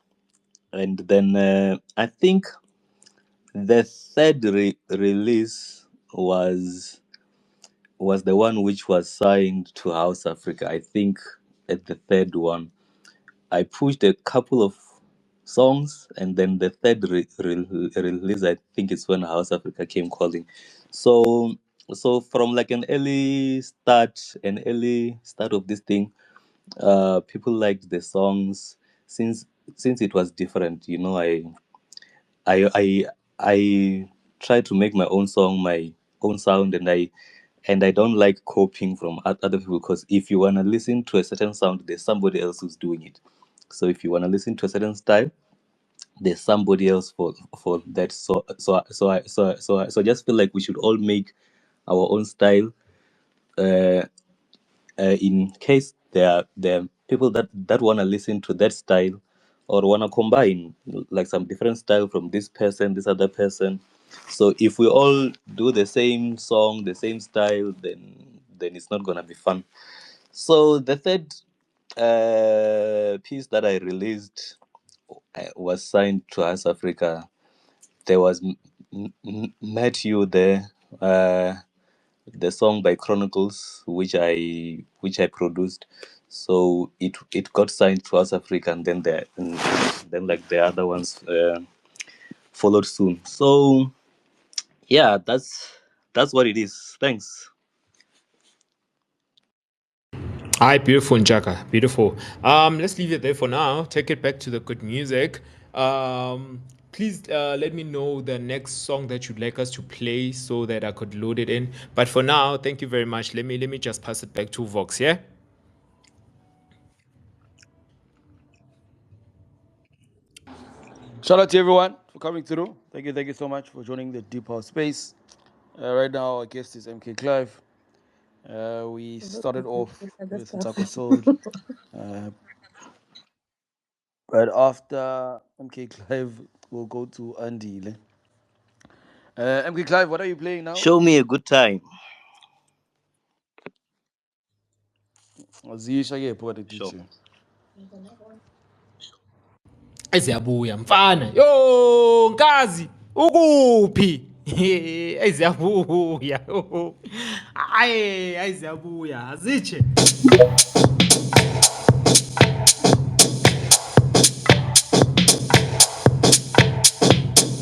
and then I think the third release was the one which was signed to House Africa. I think at the third one, I pushed a couple of songs, and then the third release, I think it's when House Africa came calling. So, so from like an early start of this thing, people liked the songs, since it was different. You know, I try to make my own song, my own sound, and I don't like copying from other people, because if you wanna listen to a certain sound, there's somebody else who's doing it. So if you wanna listen to a certain style, there's somebody else for that. So I just feel like we should all make our own style. Uh, in case there are people that wanna listen to that style, or wanna combine like some different style from this person, this other person. So if we all do the same song, the same style, then it's not gonna be fun. So the third piece that I released was signed to Us Africa. There was Met You there, the song by Chronicles, which I produced. So it got signed to Us Africa, and then like the other ones followed soon. So yeah, that's what it is. Thanks. Hi, beautiful Njaka, beautiful. Let's leave it there for now. Take it back to the good music. Please let me know the next song that you'd like us to play so that I could load it in. But for now, thank you very much. Let me just pass it back to Vox. Yeah. Shout out to everyone for coming through. Thank you so much for joining the Deep House Space. Right now, our guest is MK Clive. We started off with Ntsakosoul, uh, but after MK Clive, we'll go to Andile. MK Clive, what are you playing now? Show me a good time. Ziyisha ke phakathi Sure. DJ. Eziyabuya mfana. Yo, nkazi, ukuphi? Eziyabuya. Hayi, eziyabuya. Azitshe.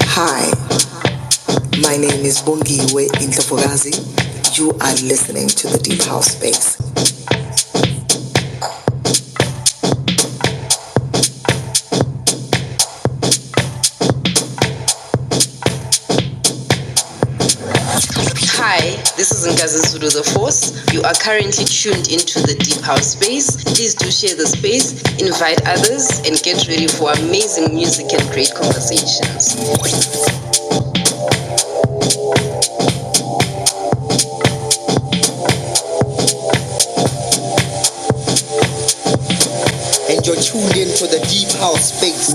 Hi, my name is Bongiwe Intlofogazi. You are listening to the Deep House Space. Hi, this is Ntsakosoul the Force. You are currently tuned into the Deep House Space. Please do share the space, invite others, and get ready for amazing music and great conversations. And you're tuned into the deep house space.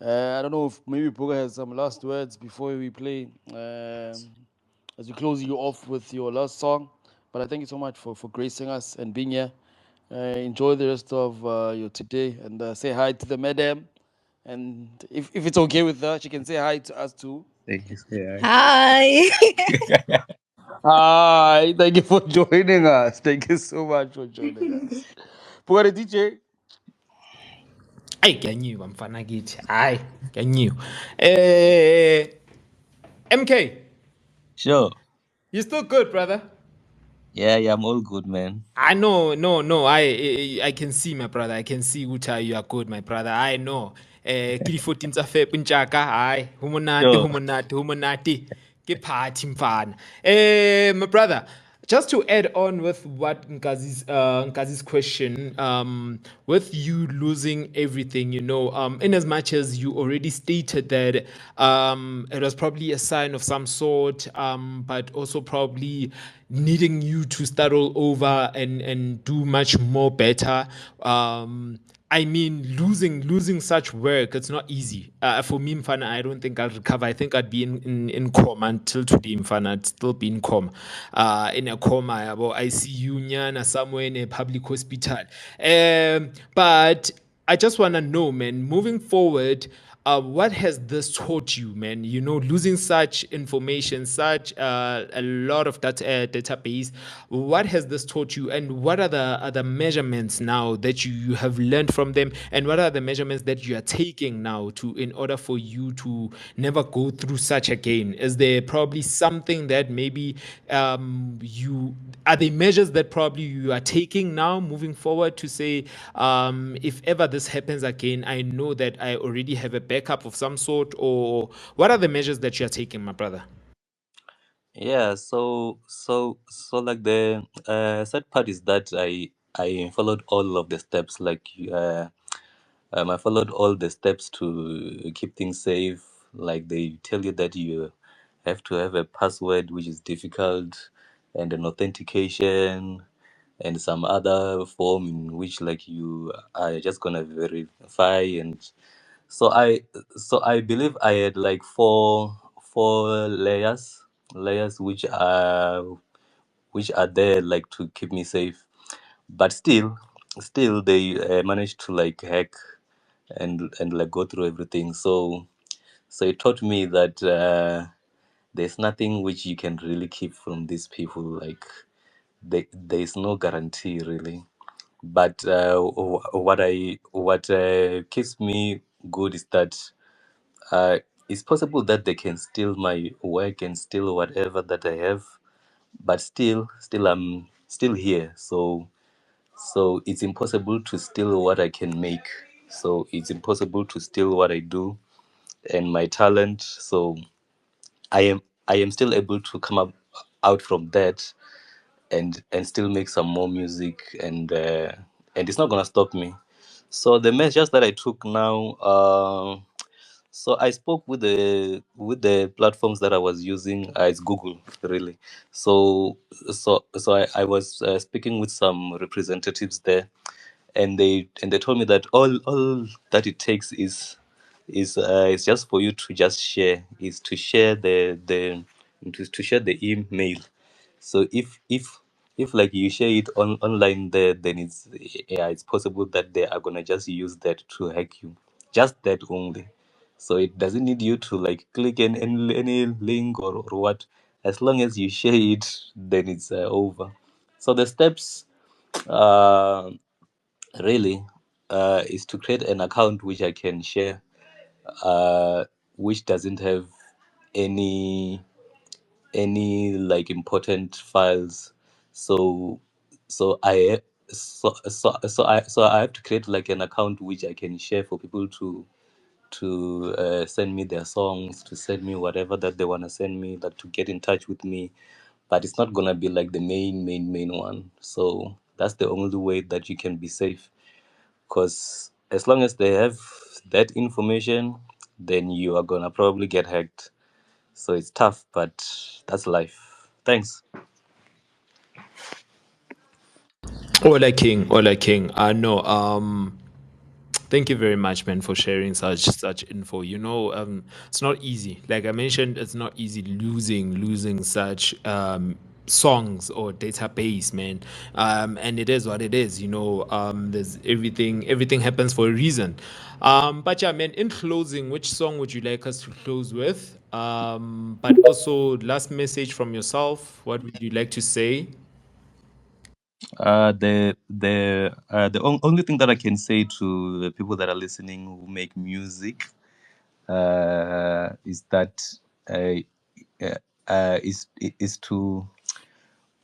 I don't know if maybe Boga has some last words before we play, as we close you off with your last song. But I thank you so much for gracing us and being here. Enjoy the rest of your today and say hi to the madam. And if it's okay with her, she can say hi to us too. Thank you. Yeah. Hi. Hi, thank you for joining us. Thank you so much for joining us. Boga the DJ. Hayi kuyanyiwa mfana kithi. Hayi kuyanyiwa. MK, Sure. you still good, brother? Yeah, yeah, I'm all good, man. I know, no. I can see, my brother. I can see which you are good, my brother. I know. Kili 14 tsa Feb ntjaka. Hayi, Sure. humonate. Ke party mfana. My brother, just to add on with what Nkazi's question, with you losing everything, in as much as you already stated that it was probably a sign of some sort, but also probably needing you to start all over and do much more better. I mean, losing such work, it's not easy. For me, Mfana, I don't think I'll recover. I think I'd be in coma until today, Mfana. I'd still be in coma. In a coma, yabo. I see you nyana somewhere in a public hospital. But I just want to know, man, moving forward, what has this taught you, man? Losing such information, such a lot of that database. What has this taught you, and what are the measurements now that you have learned from them, and what are the measurements that you are taking now to in order for you to never go through such again? Is there probably something that maybe you are the measures that probably you are taking now moving forward to say, if ever this happens again, I know that I already have a backup of some sort, or what are the measures that you are taking, my brother? Yeah, so like the sad part is that I followed all of the steps. I followed all the steps to keep things safe. Like they tell you that you have to have a password, which is difficult, and an authentication, and some other form in which like you are just gonna verify. And so I believe I had like four layers which are there like to keep me safe. But still they managed to like hack and like go through everything. So it taught me that there's nothing which you can really keep from these people. Like there's no guarantee really. But what keeps me good is that uh, it's possible that they can steal my work and steal whatever that I have, but still I'm still here. So it's impossible to steal what I can make. So it's impossible to steal what I do and my talent. So I am still able to come up out from that and still make some more music, and it's not gonna stop me. So the measures that I took now, so I spoke with the platforms that I was using. It's Google really. So I was speaking with some representatives there, and they told me that all that it takes is just for you to just share, is to share to share the email. So if like you share it online there, then it's possible that they are gonna just use that to hack you, just that only. So it doesn't need you to like click any link or what. As long as you share it, then it's over. So the steps, uh, really, is to create an account which I can share, which doesn't have any like important files. So so i so so i so i so i have to create like an account which I can share for people to send me their songs, to send me whatever that they want to send me, like to get in touch with me. But it's not gonna be like the main one. So that's the only way that you can be safe, because as long as they have that information, then you are gonna probably get hacked. So it's tough, but that's life. Thanks. Ola King. I know. Thank you very much, man, for sharing such info. It's not easy. Like I mentioned, it's not easy losing such songs or database, man. And it is what it is. There's everything happens for a reason. But yeah, man. In closing, which song would you like us to close with? But also, last message from yourself. What would you like to say? Only thing that I can say to the people that are listening who make music is that uh, is to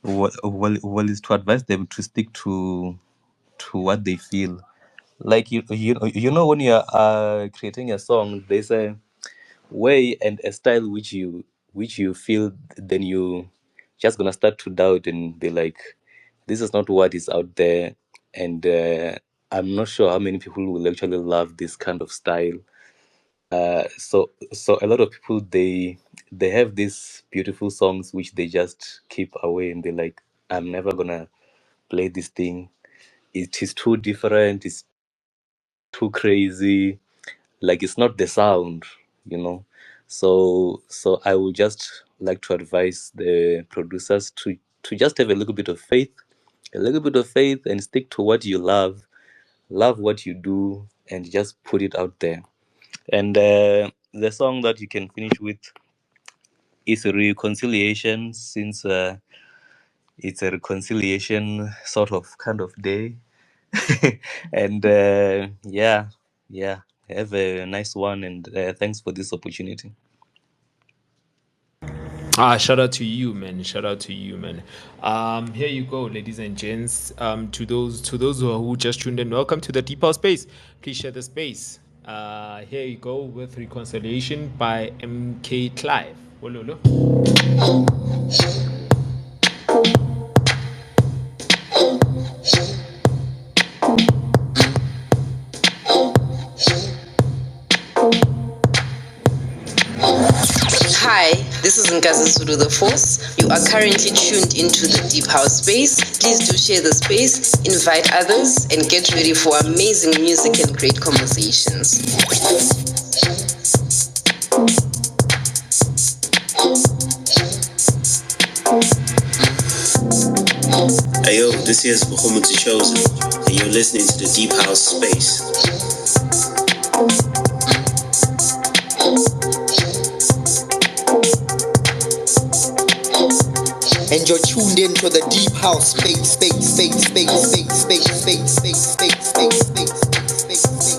is to advise them to stick to what they feel. Like when you are creating a song, there's a way and a style which you feel, then you just gonna start to doubt and be like, this is not what is out there, and I'm not sure how many people will actually love this kind of style. So a lot of people, they have these beautiful songs which they just keep away, and they're like, I'm never gonna play this thing. It is too different, it's too crazy, like it's not the sound you know so I would just like to advise the producers to just have a little bit of faith, and stick to what you love what you do, and just put it out there. And the song that you can finish with is a reconciliation, since it's a reconciliation sort of kind of day. And yeah, have a nice one, and thanks for this opportunity. Shout out to you, man. Shout out to you, man. Here you go, ladies and gents. To those who just tuned in, welcome to the Deep House Space. Please share the space. Here you go with Reconciliation by MK Clive. Wololo. Hi, this is Ntsakosoul the Force. You are currently tuned into the Deep House Space. Please do share the space, invite others, and get ready for amazing music and great conversations. Hey yo, this is Ntsakosoul, and you're listening to the Deep House Space. And you're tuned in to the deep house space, space, space, space, space, space, space, space, space, space, space, space, space.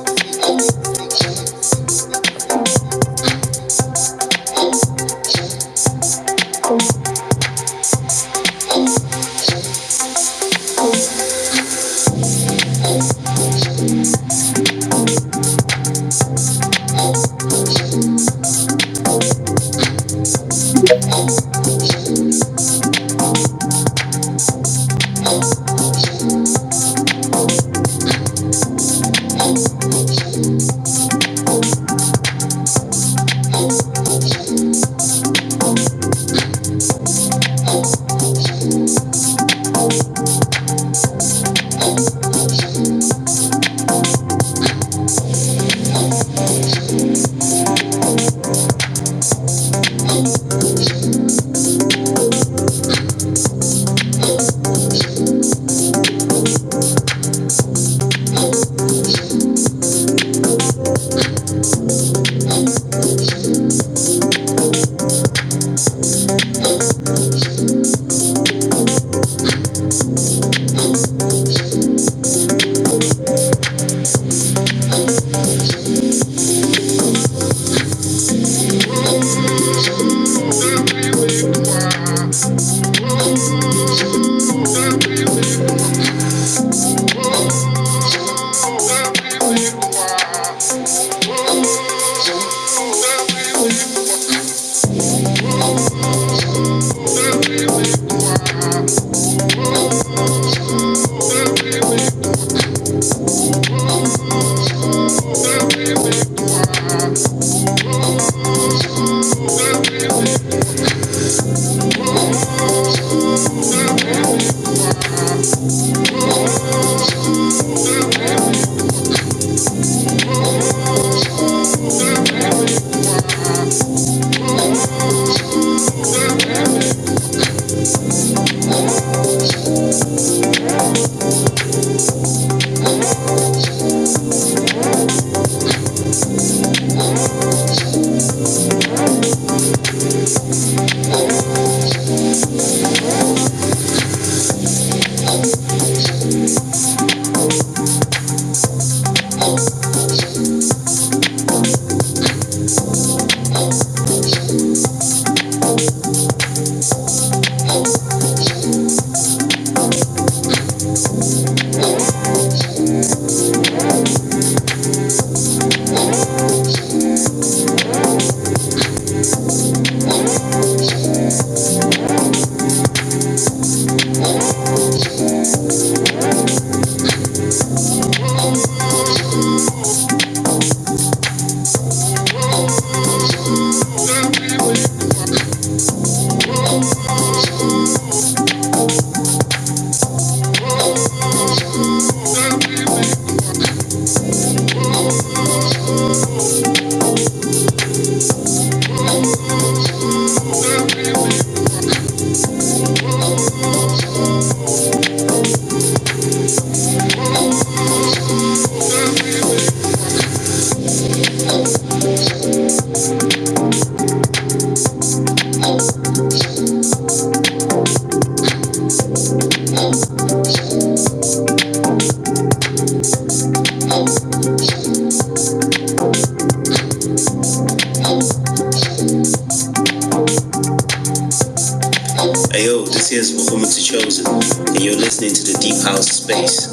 this is Ntsakosoul, and you're listening to the Deep House Space.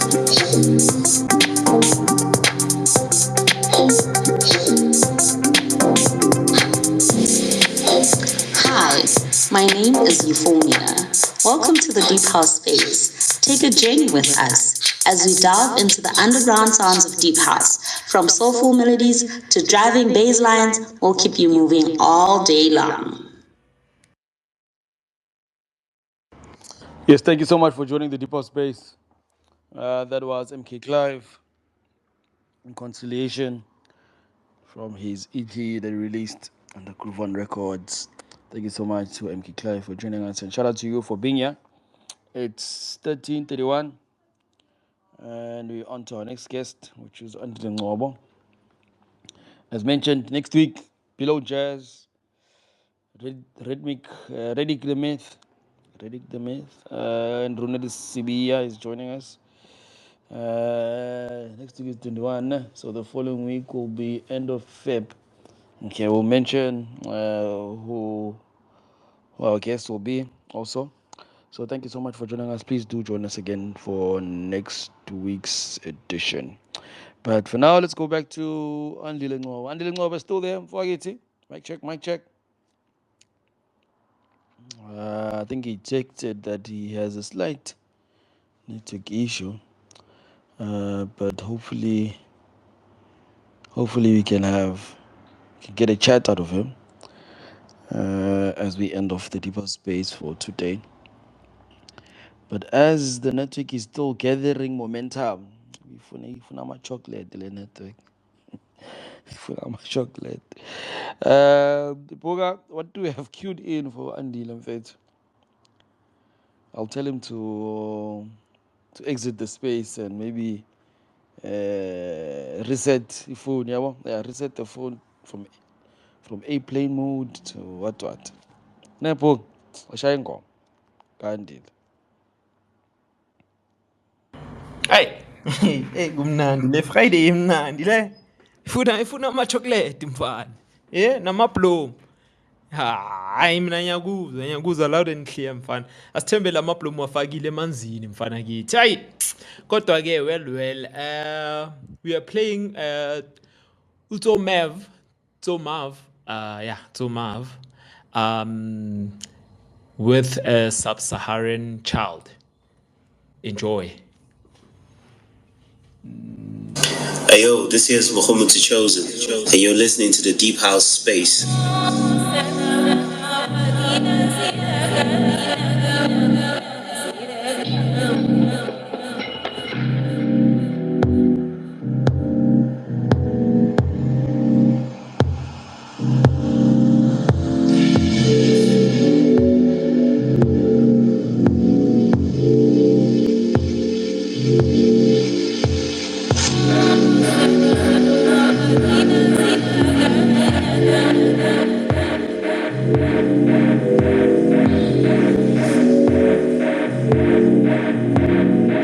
Hi, my name is Euphonia. Welcome to the Deep House Space. Take a journey with us as we delve into the underground sounds of Deep House. From soulful melodies to driving bass lines, we'll keep you moving all day long. Yes, thank you so much for joining the Deep House Space. That was MK Clive in Conciliation from his EP that he released on the Groove One Records. Thank you so much to MK Clive for joining us, and shout out to you for being here. It's 13:31, and we're on to our next guest, which is Andile Ngobo. As mentioned, next week, Below Jazz, Redick the Myth, and Ronald Sibia is joining us. Next week is 21, so the following week will be end of Feb. Okay, we'll mention who our guests will be also. So thank you so much for joining us. Please do join us again for next week's edition. But for now, let's go back to Andile Ngobo. Andile Ngobo is still there. Forget. Mic check, mic check. I think he checked it that he has a slight network issue. But hopefully we can get a chat out of him as we end off the deeper space for today. But as the network is still gathering momentum, ifuna ama-chocolate le network. Ifuna ama-chocolate. Boga, what do we have queued in for Andile Mfethu? I'll tell him to exit the space and maybe reset the phone. Yeah, reset the phone from airplane mode to what. Nepo, washaya ingoma kaNdile. Hayi. Hey kumnandi le Friday imnandi le. Ifuna ama-chocolate mfana. Namablomu. Hayi mina ngiyakuzwa loud and clear mfana. Asithembe la mablomu wafakile emanzini mfana kithi. Hayi. Kodwa ke well we are playing TSOMAV. TSOMAV. With a sub-Saharan child. Enjoy. Ayo, this is Ntsakosoul, and you're listening to the Deep House Space.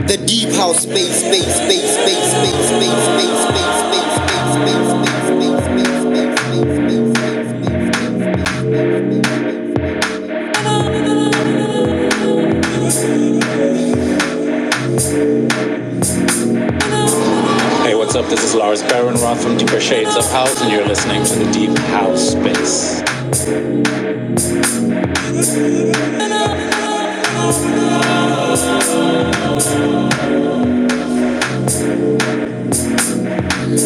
The deep house space. Hey, what's up? This is Lars Barenroth from Deeper Shades of House, and you're listening to the Deep House Space.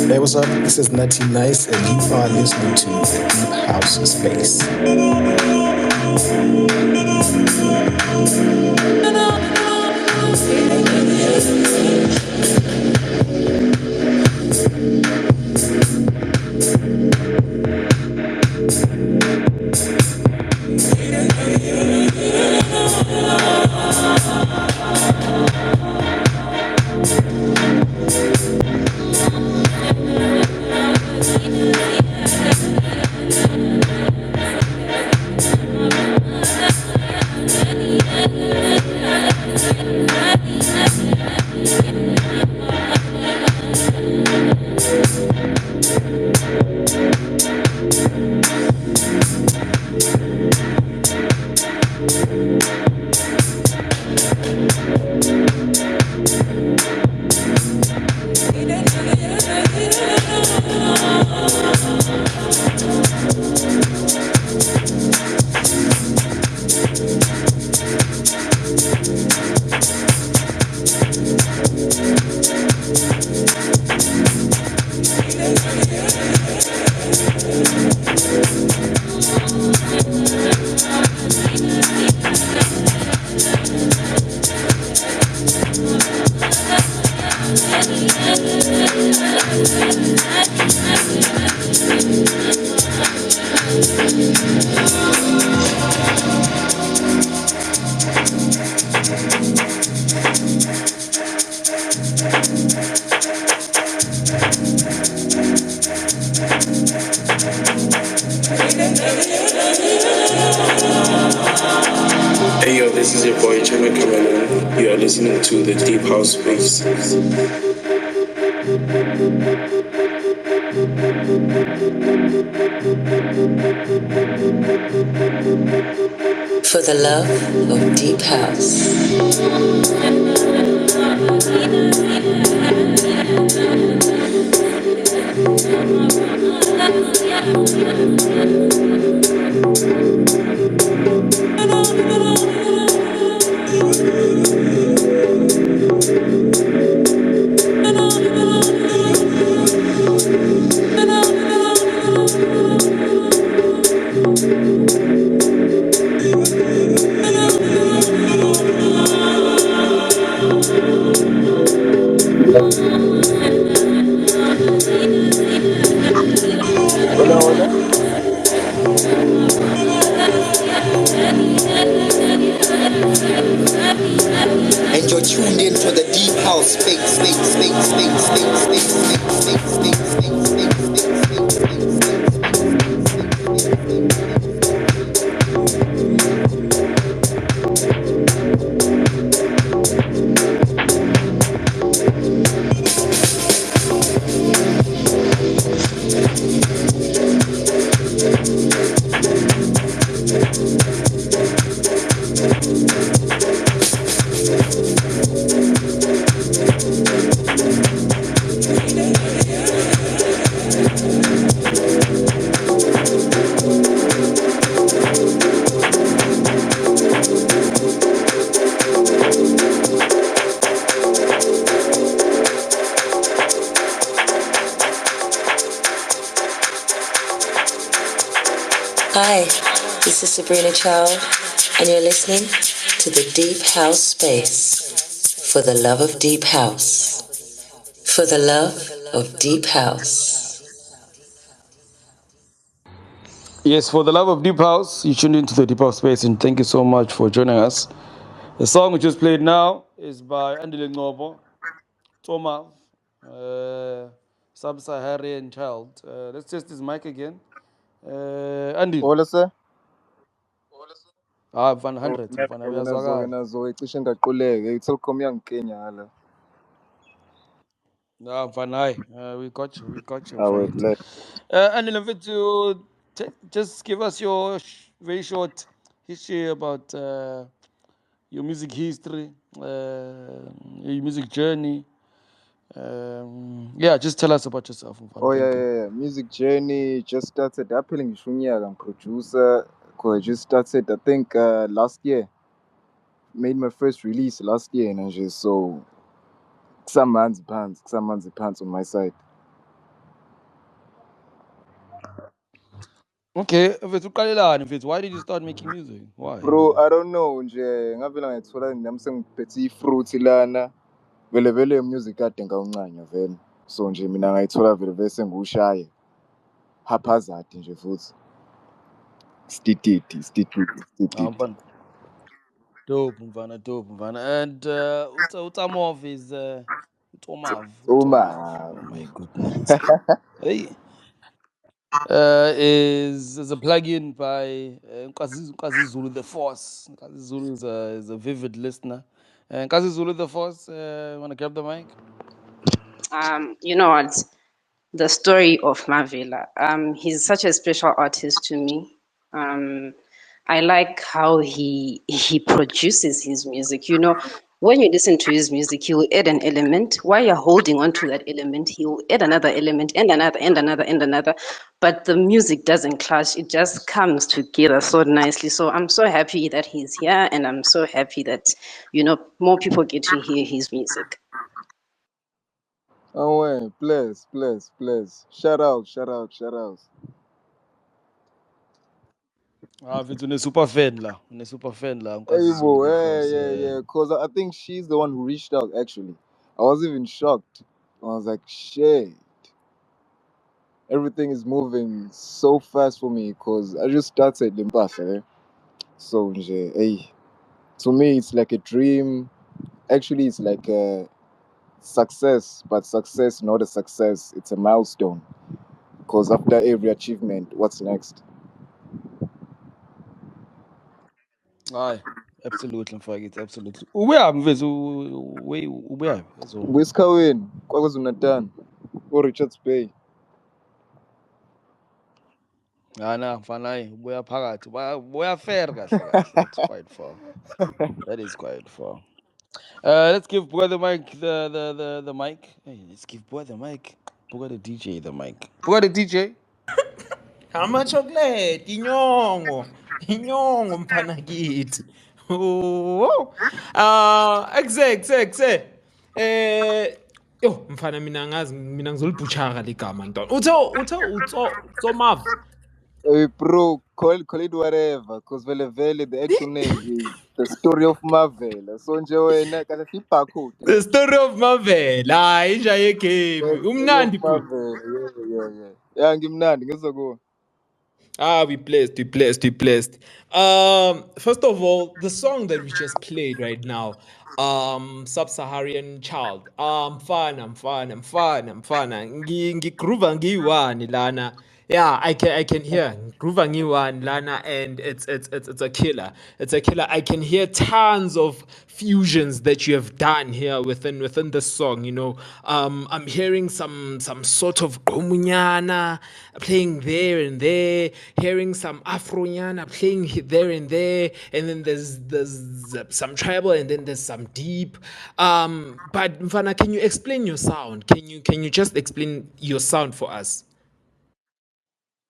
Hey, what's up? This is Nutty Nice, and you are listening to the Deep House Space. Hey yo, this is your boy Chama Kamala. You are listening to the Deep House Space. For the love of deep house. Hola, hola. And you're tuned in to the deep house space, space, space, space, space, space, space, space, space, space, space, Hi, this is Sabrina Child, and you're listening to the Deep House Space. For the love of deep house. For the love of deep house. Yes, for the love of Deep House, you tuned into the Deep House Space, and thank you so much for joining us. The song we just played now is by Andile Ngobo, TSOMAV, Sub-Saharan Child. Let's test his mic again. Andy. Hola, sir. Van Oh, 100. Van ngiyakuzwa-ke uyazwakala. nazo cishe ngaquleke. I-Telkom yangikenya hala. Van high. We got you. We got you. Awe, Fight. bless. Andy, to just give us your very short history about your music history, your music journey. Yeah, just tell us about yourself. Oh, Thank you. yeah. Music journey just started. Yaphela ngisho unyaka producer. I just started, I think, last year. Made my first release last year, and just so kusamanzi pants on my side. Okay, why did you start making music? Why? Bro, I don't know nje ngavela ngayithola nami sengiphethe i-fruit lana. Vele music kade ngawuncanya vele. So nje mina ngayithola vele sengiwushaye. Haphazard nje futhi. Stititi. Mfana. Dope, Mfana, dope, Mfana. And Utsamov is Tomav. Tomav. Uma. Oh my goodness. Hey. Is a plugin by Nkazi Zulu the Force. Nkazi Zulu is a vivid listener. Nkazi Zulu the Force, wanna grab the mic? You know what? The story of Mavila. He's such a special artist to me. I like how he produces his music. You know, when you listen to his music, he will add an element. While you're holding on to that element, he will add another element and another and another and another. But the music doesn't clash. It just comes together so nicely. So I'm so happy that he's here, and I'm so happy that more people get to hear his music. Oh, ouais, bless. Shout out. It's a super fan la. Super fan la. Hey, Nkazi Zulu bro, the Force. yeah. Cause I think she's the one who reached out. Actually, I was even shocked. I was like, shit, everything is moving so fast for me. Cause I just started Limpasa, so hey, to me it's like a dream. Actually, it's like a success, but success not a success. It's a milestone. Because after every achievement, what's next? Hayi, absolutely mfakethu, absolutely. Ubuyaphi mfethu? Ubuyaphi? Ezweni. Kwisikhaweni, KwaZulu-Natal, ko-Richards Bay. Na mfana hayi, ubuya phakathi. Ubuya fair kahle kahle. That's quite far. That is quite far. Let's give Boy the mic the mic. Hey, let's give Boy the mic. Boy the DJ the mic. Boy the DJ. Ama-chocolate, inyongo, inyongo mfana kithi. Oh. Ekuse. Yo mfana mina angazi mina ngizolibhutshaka ligama ntwana. Uthe TSOMAV. Hey, bro, call it whatever, because vele, the actual name is the story of Marvel. So nje wena kade barcode The la. story of Marvel. Hayi inja The yegame. story of Umnandi bro. Marvel. Yeah. Yeah, ngimnandi ngizokuwa. We blessed, we blessed, we blessed. First of all, the song that we just played right now, Sub-Saharan Child. I'm fun. Ngigroova ngiyi-one lana. Yeah, I can hear groova ngiyi-one lana, and it's a killer. It's a killer. I can hear tons of fusions that you have done here within the song. I'm hearing some sort of Gomunyana playing there and there, hearing some Afronyana playing there and there, and then there's some tribal, and then there's some deep. But Mfana, can you explain your sound? Can you just explain your sound for us?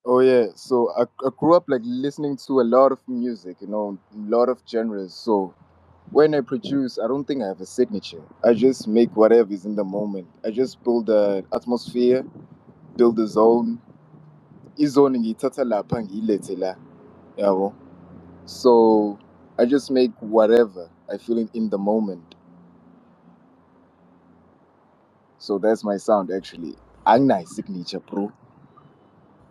Oh yeah, so I grew up like listening to a lot of music, a lot of genres. So when I produce, I don't think I have a signature. I just make whatever is in the moment. I just build the atmosphere, build the zone. Izone ngiyithatha lapha ngiyilethe la, yabo. So I just make whatever I feel in the moment. So that's my sound actually. Anginayi signature bro.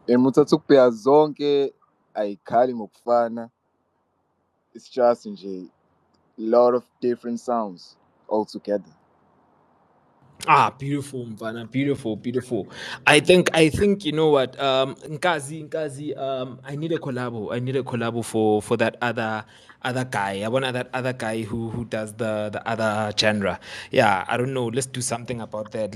And muthatha ukubheka zonke ayikhali ngokufana. It's just nje a lot of different sounds all together. Beautiful, Mvana. Beautiful. I think you know what, Nkazi, I need a collabo. I need a collabo for that other guy. I want that other guy who does the other genre. Yeah, I don't know. Let's do something about that.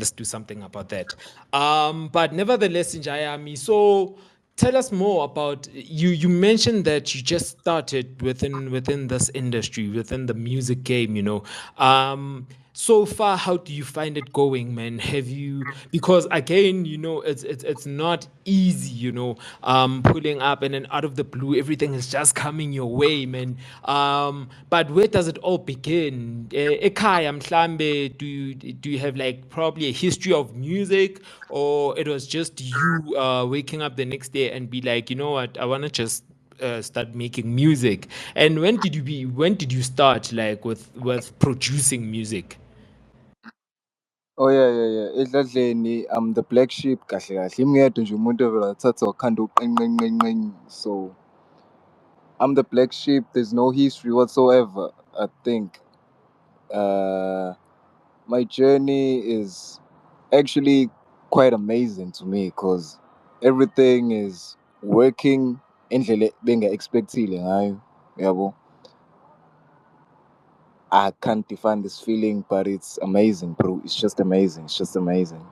But nevertheless, in Jayami, so tell us more about you. You mentioned that you just started within this industry, within the music game. So far, how do you find it going, man? Have you, because again, it's not easy, pulling up and then out of the blue, everything is just coming your way, man. But where does it all begin? Ekhaya mhlambe, do you have like probably a history of music, or it was just you waking up the next day and be like, you know what, I want to just start making music? And when did you start like with producing music? Oh yeah. Edladleni, I'm the black sheep kahle kahle. Imngedwa nje umuntu ovela wathatha wakhanda uqenqenqenqen. So I'm the black sheep. There's no history whatsoever. I think my journey is actually quite amazing to me because everything is working indlela benga-expectile ngayo, yabo. I can't define this feeling, but it's amazing, bro. It's just amazing. It's just amazing.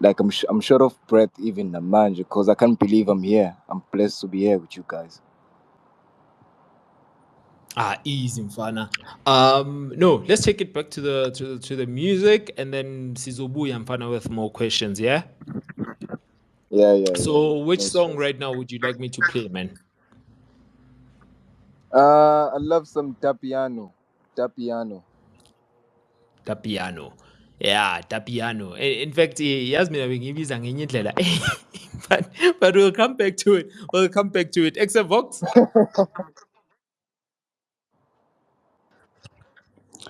Like I'm short of breath even namanje because I can't believe I'm here. I'm blessed to be here with you guys. Easy, Mfana. No, let's take it back to the music, and then Sizobuya Mfana with more questions. Yeah. Yeah. So, which No song stress. right now would you like me to play, man? I love some da piano. Da piano. The piano. Yeah, the piano. In fact, yes, me bengibiza ngenye indlela. But we'll come back to it. We'll come back to it. Except Vox.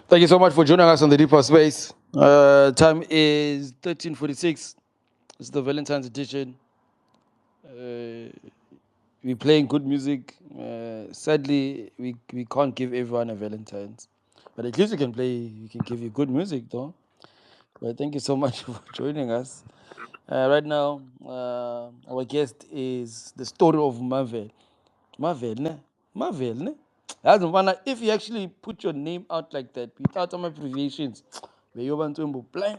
Thank you so much for joining us on the Deeper Space. Time is 13:46. It's the Valentine's edition. We're playing good music. Sadly, we can't give everyone a Valentine's, but at least we can play. We can give you good music, though. But thank you so much for joining us. Right now, our guest is the story of Marvel. Marvel, ne? Marvel, ne? Yazi mfana, if you actually put your name out like that without some abbreviations, beyoba ntsumbu, blind.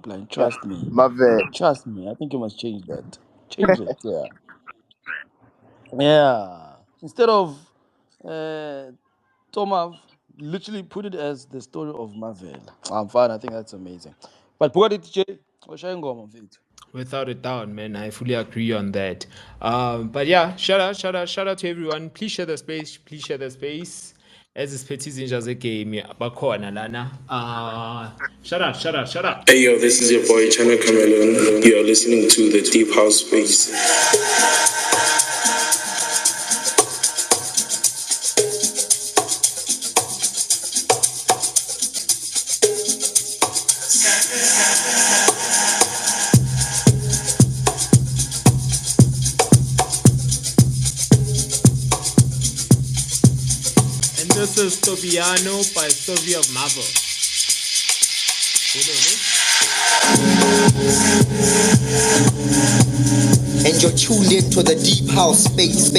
Yeah, Trust me. Mave. Trust me. I think you must change that. Change it. Yeah. Yeah. Instead of uh, Tomav, literally put it as the story of Marvel. I'm fine. I think that's amazing. But Bugatti TJ, Oshayengoma mfethu. Without a doubt, man, I fully agree on that. But yeah, shout out to everyone. Please share the space. Please share the space. As is petty zinjas game, bakhona lana. Shout out. Hey yo, this is your boy Chana Cameron. You're listening to the Deep House Space. And this is Tobiano by Story of Marvel. And you're tuned into the deep house space.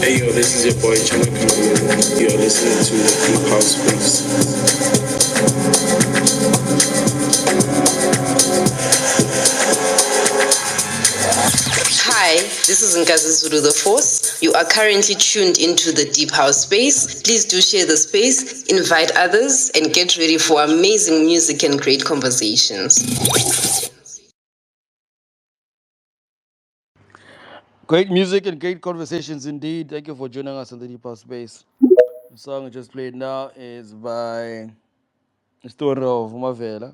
Hey yo, this is your boy Chaka Kamaru. You're listening to the Deep House Space. Hi, this is Ntsakosoul the Force. You are currently tuned into the Deep House Space. Please do share the space, invite others, and get ready for amazing music and great conversations. Great music and great conversations indeed. Thank you for joining us on the Deep House Space. The song I just played now is by the story of Mavela.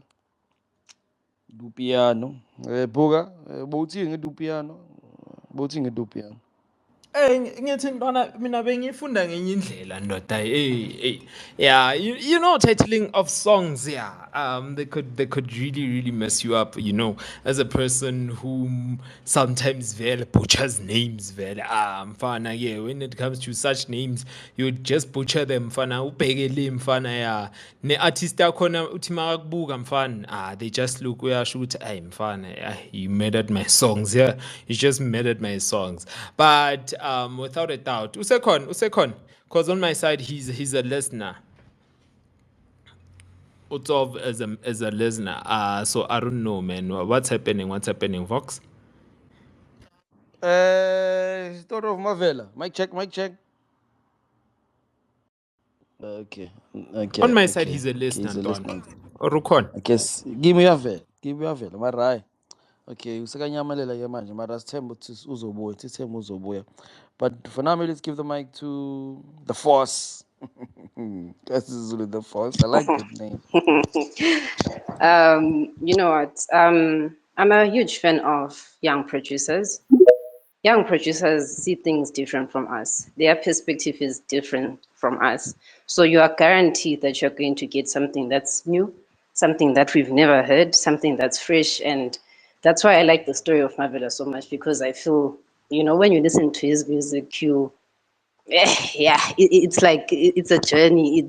Do piano. Buga, bouting do piano. Bouting do piano. Ngithi ntwana mina bengifunda ngenye indlela ndoda yeah you know titling of songs yeah they could really mess you up, you know, as a person who sometimes vele butchers names vele mfana yeah, when it comes to such names you just butcher them mfana ubheke mfana yeah, ne artist yakhona uthi makakubuka mfana they just look uyasho ukuthi ay mfana you mad at my songs, yeah, you just mad at my songs. But without a doubt usekhona because on my side he's a listener. Utov as a listener. So I don't know, man. What's happening, Vox? Story of Mavela. Mic check, mic check. Okay, On okay, my side, okay, he's a okay. listener, He's a Don. listener. Rukon. I guess give me a vel. Give me a vel. Am I right? Okay, usakanyamelela ke manje mara sithemba ukuthi uzobuya, sithemba uzobuya. But for now, let's give the mic to the Force. That's Zulu, the Force. I like that name. You know what? I'm a huge fan of young producers. Young producers see things different from us. Their perspective is different from us. So you are guaranteed that you're going to get something that's new, something that we've never heard, something that's fresh. And that's why I like the story of Mavela so much, because I feel, you know, when you listen to his music, yeah, it's like it's a journey.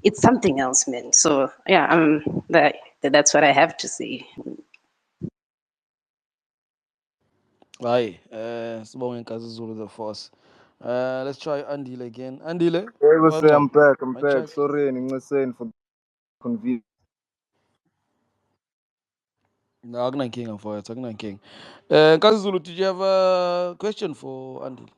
It's something else, man. So yeah, that's what I have to say. Aye, Sibonge Nkazi Zulu, the Force. Let's try Andile again. Andile, Hey, what's up? welcome. I'm back. I'm Mic back. check. Sorry, Ntsakosoul for convenience. No, I'm not king for it. I'm not king. Nkazi Zulu, did you have a question for Andile?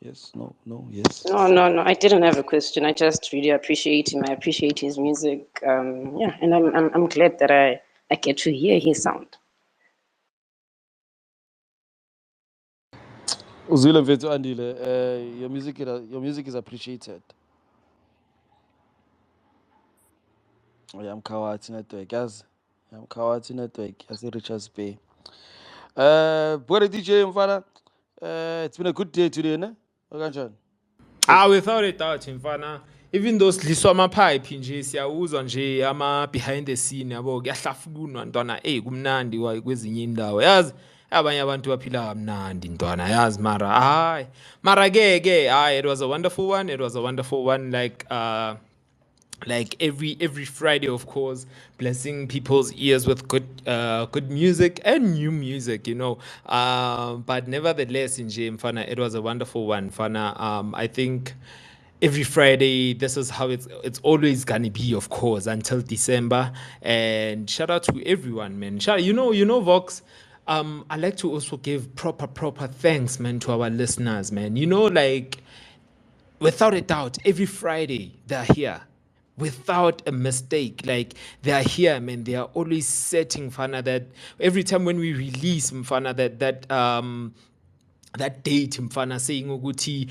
Yes, no, no, yes. No. I didn't have a question. I just really appreciate him. I appreciate his music. Yeah, and I'm glad that I get to hear his sound. Uzile mfethu Andile, your music is appreciated. Yamkhawathi network, yazi. Yamkhawathi network, yase Richards Bay. Bwana DJ mfana, it's been a good day today, ne? Okanjani? Without a doubt, mfana. Even though sidliswa amapipe nje siyawuzwa nje ama behind the scene yabo kuyahlafunwa ntwana kumnandi kwezinye indawo yazi abanye abantu baphila kamnandi ntwana yazi mara ke hayi it was a wonderful one, like every Friday, of course, blessing people's ears with good music and new music, you know. But nevertheless, in Mfana, it was a wonderful one, Fana. I think every Friday, this is how it's always gonna be, of course, until December. And shout out to everyone, man. You know, Vox. I like to also give proper thanks, man, to our listeners, man. You know, like without a doubt, every Friday they're here. Without a mistake, like they are here, man. They are always setting Fana that every time when we release Mfana that date mfana saying ukuthi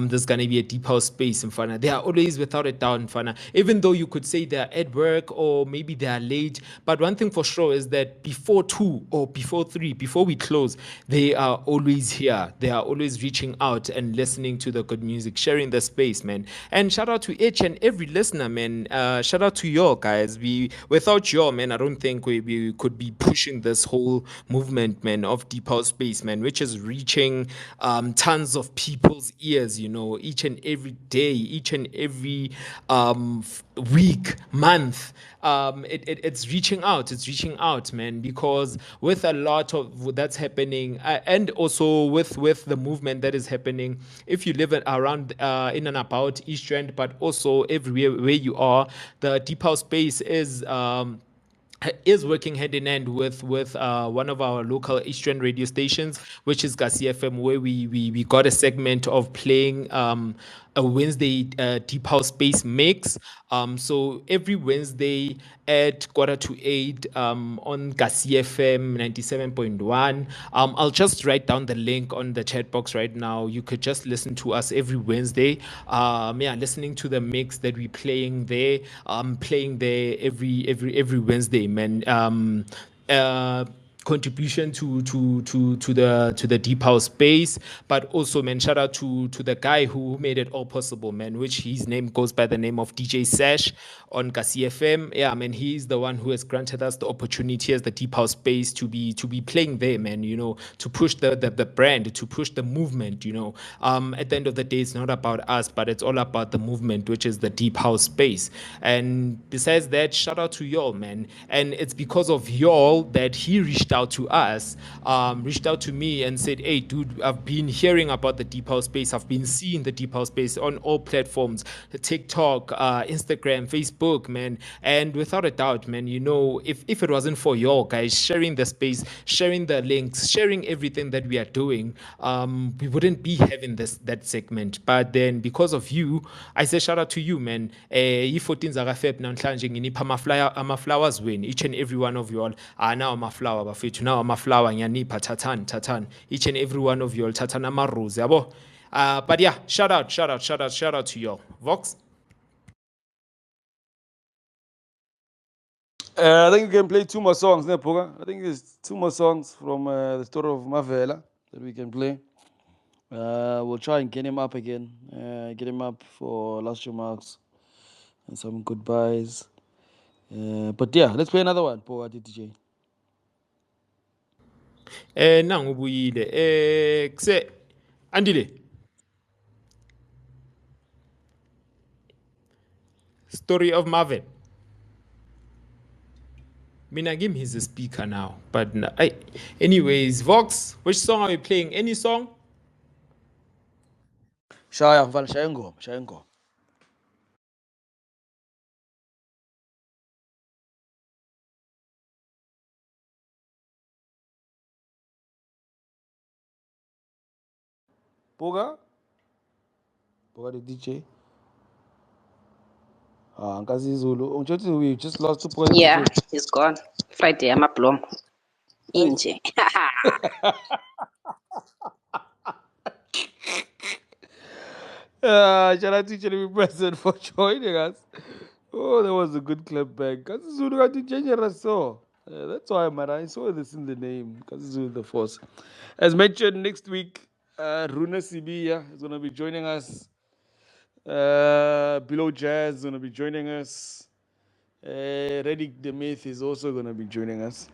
there's gonna be a deep house space mfana, they are always without a doubt mfana, even though you could say they're at work or maybe they are late, but one thing for sure is that before 2 or before 3, before we close, they are always here. They are always reaching out and listening to the good music, sharing the space, man. And shout out to each and every listener, man. Shout out to y'all guys. Without y'all, man, I don't think we could be pushing this whole movement, man, of deep house space, man, which is reaching reaching tons of people's ears, each and every day, each and every week, month. It's reaching out, man, because with a lot of that's happening, and also with the movement that is happening, if you live around in and about East End, but also everywhere where you are, the deep house space is working hand in hand with one of our local Eastern radio stations, which is Gasi FM, where we got a segment of playing a Wednesday deep house space mix. So every Wednesday at 7:45 on Gasi FM 97.1. I'll just write down the link on the chat box right now. You could just listen to us every Wednesday. Yeah, listening to the mix that we're playing there. Playing there every Wednesday, man. Contribution to the deep house space, but also, man, shout out to the guy who made it all possible, man, which his name goes by the name of DJ Sash on Kasi FM. Yeah, man, he's the one who has granted us the opportunity as the deep house space to be playing there, man, to push the brand, to push the movement. At the end of the day, it's not about us, but it's all about the movement, which is the deep house space. And besides that, shout out to y'all, man. And it's because of y'all that he reached out to us, reached out to me and said, hey, dude, I've been hearing about the deep house space. I've been seeing the deep house space on all platforms, TikTok, Instagram, Facebook, man. And without a doubt, man, if it wasn't for y'all guys sharing the space, sharing the links, sharing everything that we are doing, we wouldn't be having that segment. But then because of you, I say shout out to you, man. I-14 zaka-Feb namhlanje nginipha ama-flowers wenu, each and every one of you all. Now ama-flower bafethu, now ama-flower ngiyanipha, thathani. Each and every one of you all, thathani ama-rose, yabo. But yeah, shout out to y'all. Vox? I think you can play two more songs, ne, Puga? I think there's two more songs from the story of Mavela that we can play. We'll try and get him up again. Get him up for last remarks and some goodbyes. But yeah, let's play another one, Puga DJ. Nangubuyile. Andile. Story of Marvin. Mina, give him his speaker now. But anyways, Vox, which song are you playing? Any song? Shaya, Shayengo. Puga the DJ. Nkazi Zulu. We just lost 2 points, Yeah, DJ. he's gone. Friday, I'm a plum. Hey. Inje. Shout out to each and every person for joining us. Oh, that was a good clap back. Nkazi Zulu got to change your so. That's why, man. I saw this in the name. Nkazi Zulu the Force. As mentioned, next week, Runa Sibiya is going to be joining us. Below Jazz is going to be joining us. Reddick the Myth is also going to be joining us.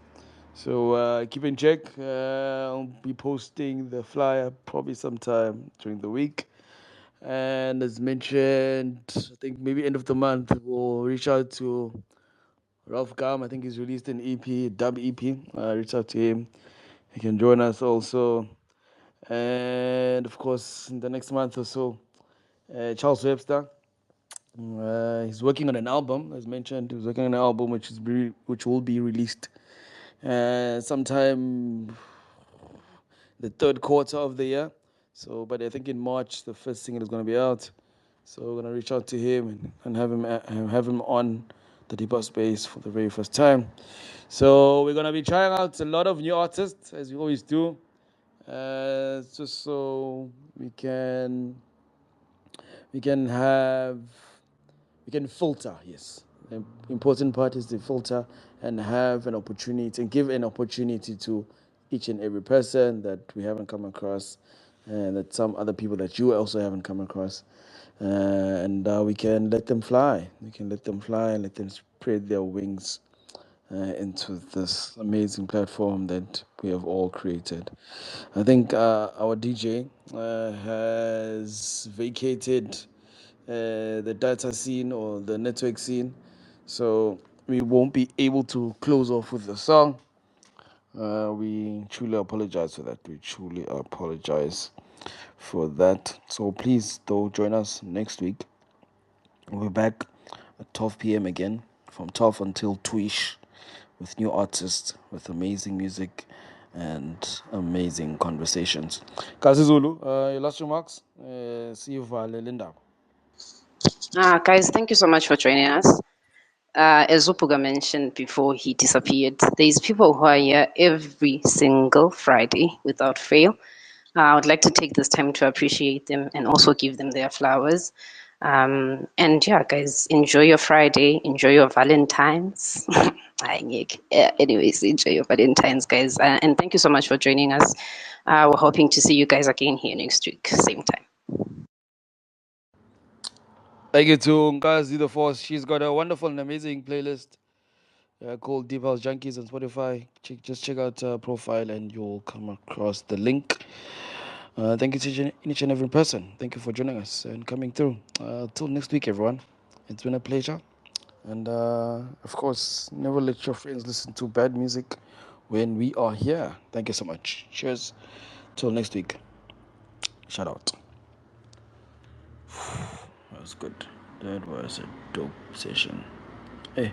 So keep in check. I'll be posting the flyer probably sometime during the week. And as mentioned, I think maybe end of the month, we'll reach out to Ralph Gam. I think he's released an EP, dub EP. Reach out to him. He can join us also. And of course, in the next month or so, Charles Webster. He's working on an album, as mentioned. He's working on an album which will be released sometime the third quarter of the year. So, but I think in March the first single is going to be out. So we're gonna reach out to him and have him on the Deeper Space for the very first time. So we're gonna be trying out a lot of new artists as we always do, just so we can filter. Yes, the important part is to filter and have an opportunity and give an opportunity to each and every person that we haven't come across, and that some other people that you also haven't come across, and we can let them fly. We can let them fly and let them spread their wings into this amazing platform that we have all created. I think our DJ has vacated the data scene or the network scene, so we won't be able to close off with the song. We truly apologize for that. We truly apologize for that. So please, though, join us next week. We'll be back at 12 p.m. again, from 12 until 2ish, with new artists, with amazing music, and amazing conversations. Kazi Zulu, your last remarks? See you, Vale Linda. Guys, thank you so much for joining us. As Upuga mentioned before he disappeared, there's people who are here every single Friday without fail. I would like to take this time to appreciate them and also give them their flowers. And yeah, guys, enjoy your Friday, enjoy your Valentine's. Hi, Nick. Anyways, enjoy your Valentine's, guys. And thank you so much for joining us. We're hoping to see you guys again here next week, same time. Thank you to Nkazi the Force. She's got a wonderful and amazing playlist called Deep House Junkies on Spotify. Just check out her profile and you'll come across the link. Thank you to each and every person. Thank you for joining us and coming through. Till next week, everyone. It's been a pleasure. And of course, never let your friends listen to bad music when we are here. Thank you so much. Cheers. Till next week. Shout out. That was good. That was a dope session. Hey.